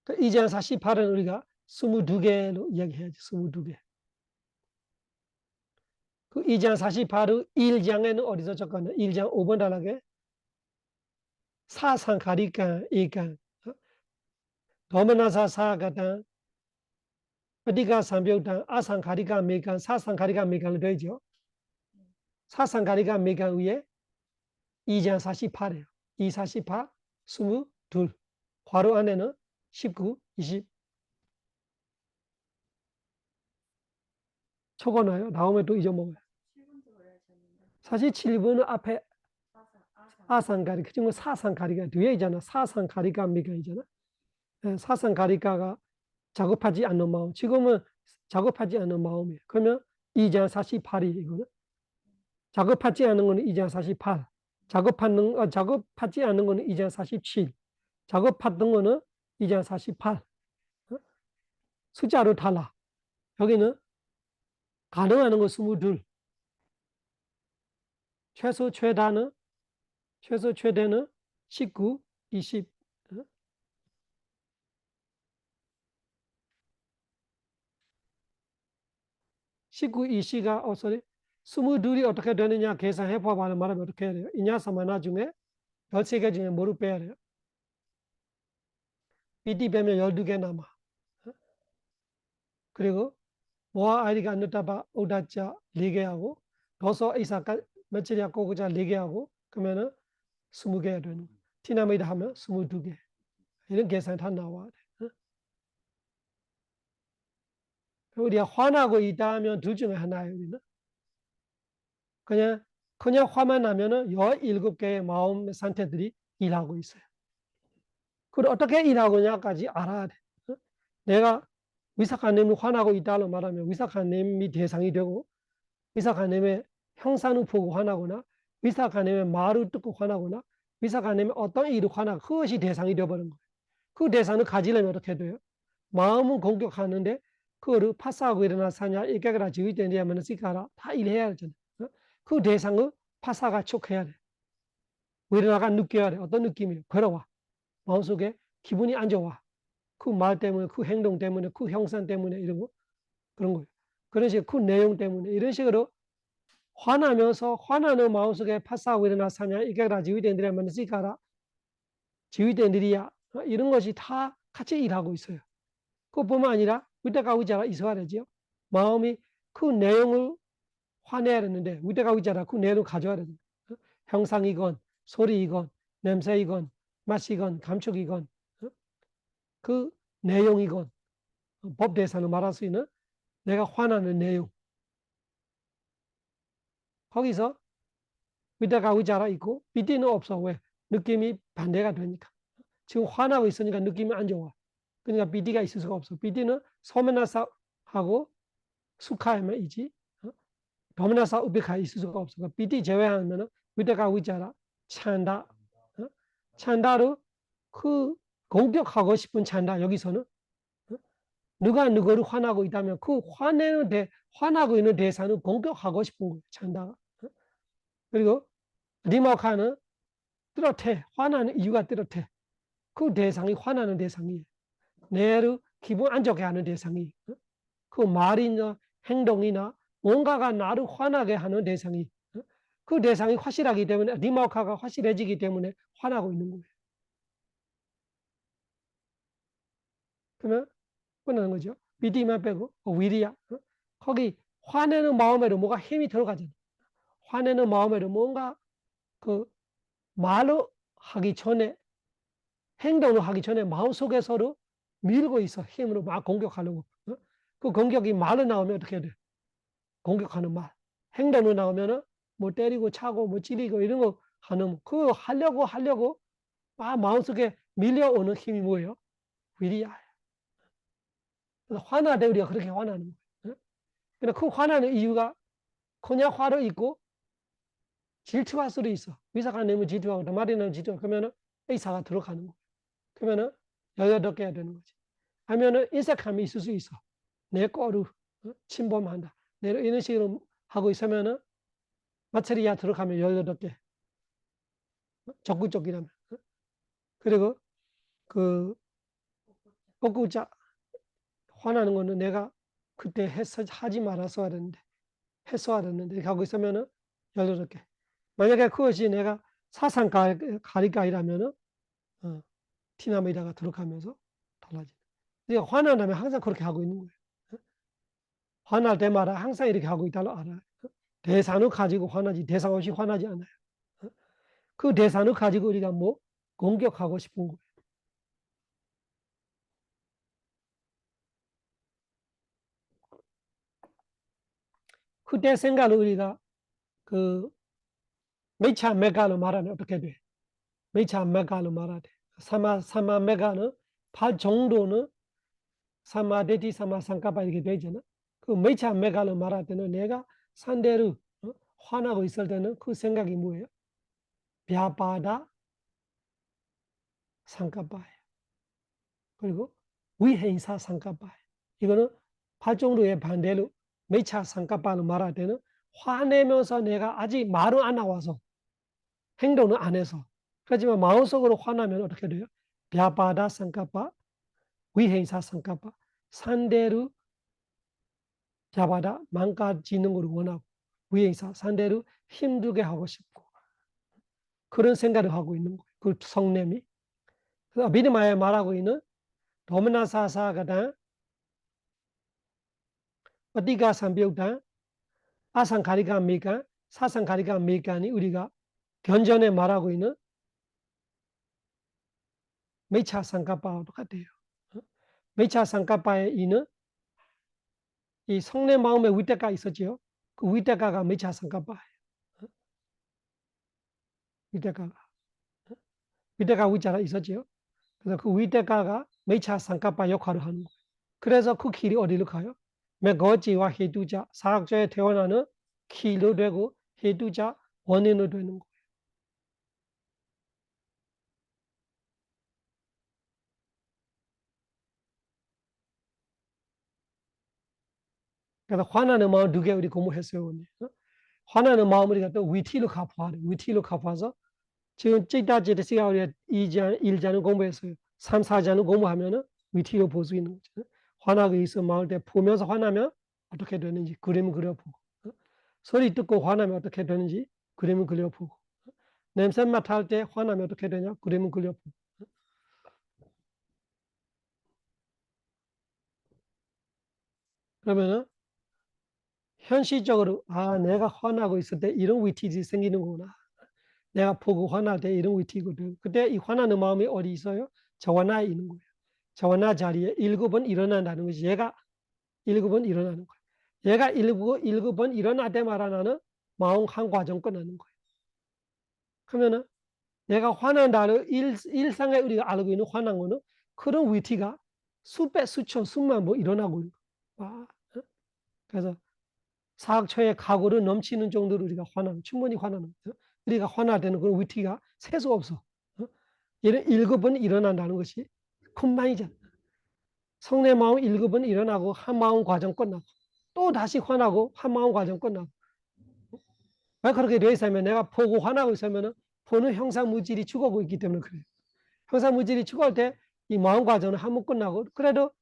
그 2장 48은 우리가 22개로 이야기해야지. 22개. 그 2장 48의 1장에는 어디서 적었나? 1장 5번 달락에 사상가리가 이간 도마나사 사가단 어디가 삼벽단 아상가리가 메간 사상가리가 메간을 되죠. 사상가리가 메간 위에 2장 48이에요. 2, 48, 22. 괄호 안에는 19, 20. 적어놔요. 다음에 또 잊어먹어요. 47번은 앞에 아상가리, 그 친구 사상가리가 뒤에 있잖아. 사상가리가 메간이잖아. 사상가리가가 작업하지 않는 마음. 지금은 작업하지 않는 마음이에요. 그러면 2장 48이 이거는. 작업하지 않는 거는 2장 48. 작업하지 않는 거는 2장 47. 작업했던 거는 2장 48. 숫자로 달라. 여기는 가능하는 거 22. 최소 최대는 19, 20. 19, 20가 소리 22이 어떻게 되느냐 계산해 봐봐 말하면 어떻게 해야 돼요? 이냐 사마나 중에 13개 중에 뭐를 빼야 돼요? PT 빼면 12개 남아. 그리고 모아 아이디가 늦다바 오다자 4개하고 더서 이사까 며칠이야 꼬고자 4개하고 그러면은 20개가 되는 거예요. 티나미다 하면 22개. 이런 계산이 다 나와야 돼. 우리가 화나고 있다 하면 둘 중에 하나예요. 우리는 그냥 화만 나면은 17개의 마음 상태들이 일하고 있어요. 그걸 어떻게 일하고 있냐까지 알아야 돼. 내가 위사카님이 화나고 있다고 말하면 위사카님이 대상이 되고 위사카님의 형상을 보고 화나거나 위사카님의 말을 듣고 화나거나 위사카님의 어떤 일을 화나고 그것이 대상이 되어버린 거예요. 그 대상을 가지려면 어떻게 돼요? 마음은 공격하는데 그거를 파사하고 일어나 사냐 일격이라 지휘되냐 하면 시카라 다 일해야 되잖아요. 그 대상을 파사가 촉해야 돼. 일어나가 느껴야 돼. 어떤 느낌이에요? 괴로워. 마음속에 기분이 안 좋아. 그 말 때문에, 그 행동 때문에, 그 형상 때문에 이런 거 그런 거예요. 그런 식으로 그 내용 때문에 이런 식으로 화나면서 화나는 마음속에 파사하고 일어나 사냐 이격이라 지휘된들이야 하면 시카라 지휘된들이야 이런 것이 다 같이 일하고 있어요. 그것뿐만 아니라 위대가 의자가 있어야 되죠. 마음이 그 내용을 화내야 되는데 위대가 의자라 그 내용을 가져야 되는 형상이건 소리이건 냄새이건 맛이건 감촉이건 그 내용이건 법대사는 말할 수 있는 내가 화나는 내용 거기서 위대가 의자라 있고 밑에는 없어. 왜? 느낌이 반대가 되니까. 지금 화나고 있으니까 느낌이 안 좋아. 그러니까 비디가 있을 수가 없어. 비디는 소메나사하고 수카에만이지. 도메나사 우베카 있을 수가 없어. 그러니까 비디 제외하면은 위대가 의자라 찬다. 찬다로 그 공격하고 싶은 찬다. 여기서는 누가 누구를 화나고 있다면 그 화나고 있는 대사는 공격하고 싶은 거예요. 찬다가. 그리고 리마카는 뚜렷해. 화나는 이유가 뚜렷해. 그 대상이 화나는 대상이에요. 내를 기분 안 좋게 하는 대상이. 그 말이나 행동이나 뭔가가 나를 화나게 하는 대상이, 그 대상이 확실하기 때문에, 리마카가 확실해지기 때문에 화나고 있는 거예요. 그러면 끝나는 거죠. 비디만 빼고, 위리야. 거기 화내는 마음에도 뭐가 힘이 들어가잖아. 화내는 마음에도 뭔가 그 말로 하기 전에, 행동을 하기 전에 마음속에서도 밀고 있어. 힘으로 막 공격하려고. 그 공격이 말로 나오면 어떻게 돼? 공격하는 말. 행동으로 나오면은 뭐 때리고 차고 뭐 찌르고 이런 거 하는, 그거 하려고 막 마음속에 밀려오는 힘이 뭐예요? 위리야. 그래서 화날 때 우리가 그렇게 화나는 거예요. 근데 그 화나는 이유가 그냥 화를 입고 질투할 수도 있어. 위사가 내면 질투하고 말이 내면 질투하고 그러면은 의사가 들어가는 거예요. 그러면은 여여덟 해야 되는 거지. 하면은 인색함이 있을 수 있어. 내 거를 침범한다. 내가 이런 식으로 하고 있으면은 마찰이야 들어가면 18개. 적극적이라면. 그리고 그 꺾고자 화나는 거는 내가 그때 하지 말았어야 되는데 했어야 되는데 이렇게 하고 있으면은 18개. 만약에 그것이 내가 사상가리가이라면은 티나미다가 들어가면서 달라지는. 내가 화난다면 항상 그렇게 하고 있는 거예요. 화날 때마다 항상 이렇게 하고 있다는 알아요. 대상을 가지고 화나지 대상 없이 화나지 않아요. 그 대상을 가지고 우리가 뭐 공격하고 싶은 거예요. 그때 생각을 우리가 그 메차 메가로 말하면 어떻게 돼? 메차 메가로 말하되 사마 메가는 발 정도는 사마데티 사마 상가바 이렇게 되잖아. 그 메차 메가로 말할 때는 내가 상대를 화나고 있을 때는 그 생각이 뭐예요? 벼바다 상가바예요. 그리고 위행사 상가바예요. 이거는 발정도의 반대로 메차 상가바로 말할 때는 화내면서 내가 아직 말은 안 나와서 행동은 안 해서 하지만 마음속으로 화나면 어떻게 돼요? 벼바다 상가바 위행사 상가바 상대를 잡아다 망가지는 걸 원하고 위행사 상대를 힘들게 하고 싶고 그런 생각을 하고 있는 거예요. 그 성냄이. 그래서 미드마에 말하고 있는 도미나사사가단 어디가 삼비옥단 아상가리가 메간 사상가리가 메간이 우리가 견전에 말하고 있는 메차 상가파와 똑같아요. 메차 상가파의 이는 이 성내 마음의 위대가 있었지요. 그 위대가가 메차 상가파예요. 위대가가 위대가 위자가 있었지요. 그래서 그 위대가가 메차 상가파 역할을 하는 거예요. 그래서 그 길이 어디로 가요? 메거지와 헤두자 사학자에 태어나는 길로 되고 헤두자 원인으로 되는 거예요. 그래서 화나는 마음 두 개 우리 공부했어요. 오늘. 화나는 마음을 우리가 또 위티로 갚아야 돼. 위티로 갚아서 지금 찌다지다 시가 우리가 2장, 1장을 공부했어요. 3, 4장을 공부하면은 위티로 볼 수 있는 거죠. 화나고 있어 마을 때 보면서 화나면 어떻게 되는지 그림을 그려보고 소리 듣고 화나면 어떻게 되는지 그림을 그려보고 냄새 맡을 때 화나면 어떻게 되냐 그림을 그려보고 그러면은 현실적으로 아 내가 화나고 있을 때 이런 위티들이 생기는 거구나. 내가 보고 화날 때 이런 위치거든. 그때 이 화나는 마음이 어디 있어요? 저와나에 있는 거예요. 저와나 자리에 7번 일어난다는 것이 얘가 7번 일어나는 거예요. 얘가 7번 일어날 때마다 나는 마음 한 과정 끝나는 거예요. 그러면은 내가 화난다는 일상에 우리가 알고 있는 화난 거는 그런 위치가 수백, 수천, 수만 번 일어나고 있는 거예요. 그래서 사학초의 각오를 넘치는 정도로 우리가 화나는, 충분히 화나는 거죠. 우리가 화날 때는 그런 위치가 세수 없어. 이런 7번 일어난다는 것이 컴만이잖아. 성내 마음 7번 일어나고 한 마음 과정 끝나고 또 다시 화나고 한 마음 과정 끝나고 왜 그렇게 되어 있으면 내가 보고 화나고 있으면 보는 형상 물질이 죽어가고 있기 때문에 그래요. 형상 물질이 죽을 때 이 마음 과정은 한 번 끝나고 그래도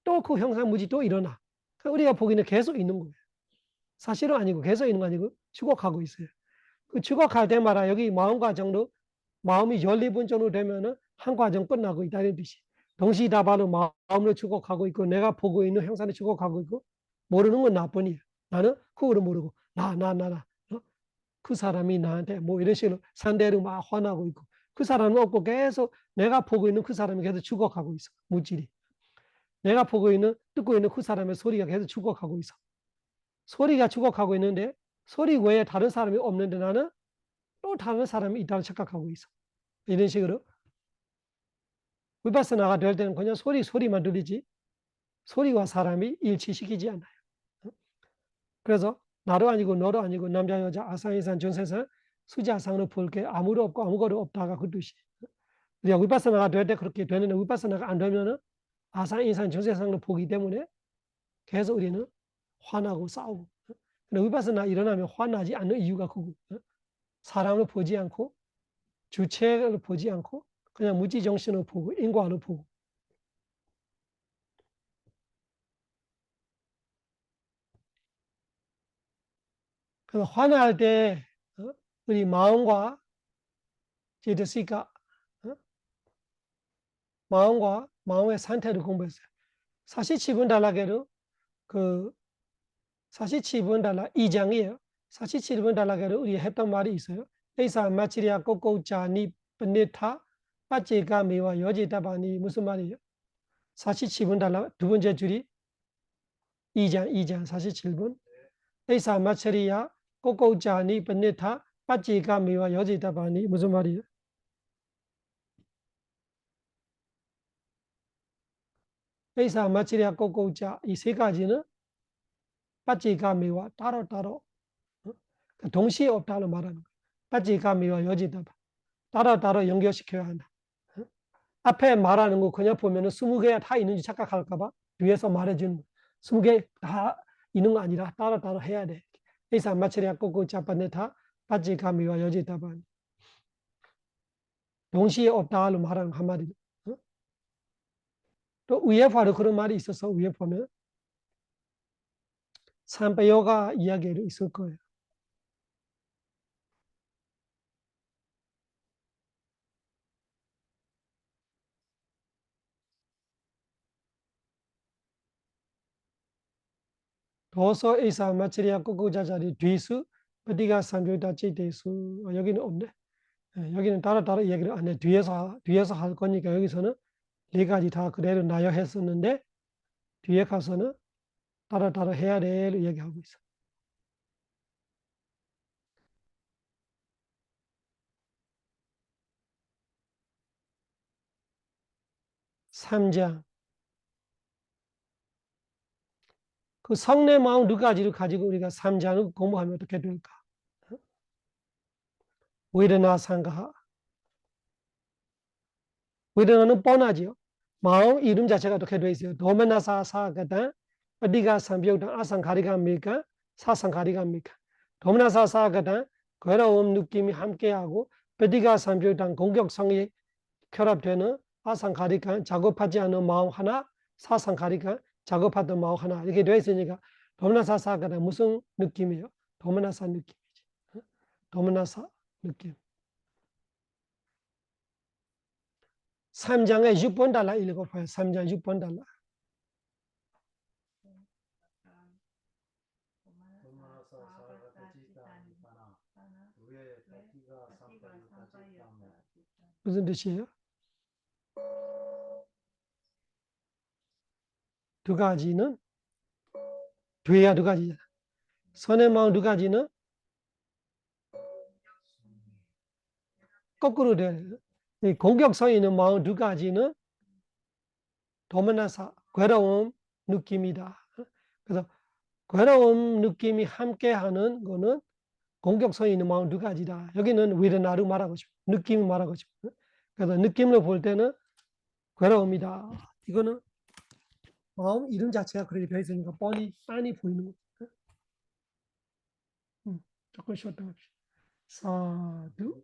또 그 형상 물질이 또 일어나. 우리가 보기는 계속 있는 거예요. 사실은 아니고 계속 있는 거 아니고 추곡하고 있어요. 그 추곡할 때마다 여기 마음 과정도 마음이 12번 정도 되면은 한 과정 끝나고 있다는 뜻이. 동시다발로 마음으로 추곡하고 있고 내가 보고 있는 형상을 추곡하고 있고 모르는 건 나뿐이에요. 나는 그거를 모르고 나. 그 사람이 나한테 뭐 이런 식으로 상대로 막 화나고 있고 그 사람은 없고 계속 내가 보고 있는 그 사람이 계속 추곡하고 있어. 물질이. 내가 보고 있는 듣고 있는 그 사람의 소리가 계속 추곡하고 있어. 소리가 추곡하고 있는데 소리 외에 다른 사람이 없는데 나는 또 다른 사람이 있다고 착각하고 있어. 이런 식으로 위파스나가 될 때는 그냥 소리만 들리지 소리와 사람이 일치시키지 않아요. 그래서 나도 아니고 너도 아니고 남자 여자 아상이상 전세상 수자상으로 볼 게 아무도 없고 아무것도 없다가 그 뜻이. 우리가 위파스나가 될 때 그렇게 되는데 위파스나가 안 되면은 아상이상 전세상으로 보기 때문에 계속 우리는 화나고 싸우고. 근데 위파스나 일어나면 화나지 않는 이유가 그거. 사람을 보지 않고 주체를 보지 않고 그냥 무지 정신을 보고 인과를 보고. 그래서 화날 때 우리 마음과 제드시가 마음과 마음의 상태를 공부했어요. 사실 지분 달라게도 그 사실 지분 달라 2장이에요. 사실 지분 달라게도 우리 했던 말이 있어요. 에이사 마치리아 꼬꼬자니 베네타 빠제가 메와 여제다바니 무슨 말이에요? 사실 지분 달라 두 번째 줄이 2장 47분. 에이사 마치리아 꼬꼬자니 베네타 빠제가 메와 여제다바니 무슨 말이에요? 에이사 마치리아 꼬꼬자 이 세 가지는 빠제가 메와 따로 동시에 없다는 말하는 거예요. 빠지가미와 여지다바. 따로 연결시켜야 한다. 앞에 말하는 거 그냥 보면은 20개 다 있는지 착각할까봐 뒤에서 말해주는 거. 20개 다 있는 거 아니라 따로 해야 돼. 이사 마치리아 꼬꼬 짜파네타 빠지가미와 여지다바. 동시에 없다로 말하는 한마디로. 또 위에 봐도 그런 말이 있어서 위에 보면 삼배요가 이야기도 있을 거예요. 도서 에이사 마치리아 꼬꼬자자리 뒤수 어디가 삼교다 찌대수 여기는 없네. 여기는 따로 얘기를 안 해. 뒤에서 할 거니까 여기서는 네 가지 다 그대로 나열했었는데 뒤에 가서는 따로 해야 돼를 얘기하고 있어. 3장. 그 성내 마음 두 가지를 가지고 우리가 3장을 공부하면 어떻게 될까? 웨르나 상가. 웨르나는 뻔하지요. 마음 이름 자체가 어떻게 되어 있어요? 도메나사 사가다 어디가 삼비옥당 아상가리가 밀까? 사상가리가 밀까? 도메나사 사가다 괴로움 느낌이 함께하고 어디가 삼비옥당 공격성이 결합되는 아상가리가 작업하지 않은 마음 하나, 사상가리가 작업하던 마음 하나 이렇게 되어 있으니까 도메나사 사가다 무슨 느낌이에요? 도메나사 느낌이지. 도메나사 느낌. 3장에 6번 달라 읽어봐요. 3장 6번 달라. 무슨 뜻이에요? 두 가지는 뒤에야 두 가지잖아. 선의 마음 두 가지는 거꾸로 돼요. 공격성 있는 마음 두 가지는 도메나사 괴로움 느낌이다. 그래서 괴로움 느낌이 함께하는 거는 공격성 있는 마음 두 가지다. 여기는 위르나루 말하고 싶어. 느낌 말하고 싶어. 그래서 느낌으로 볼 때는 괴로움이다. 이거는 마음 이름 자체가 그렇게 되어 있으니까 뻔히 보이는 거. 조금 쉬었다 합시다. 사두.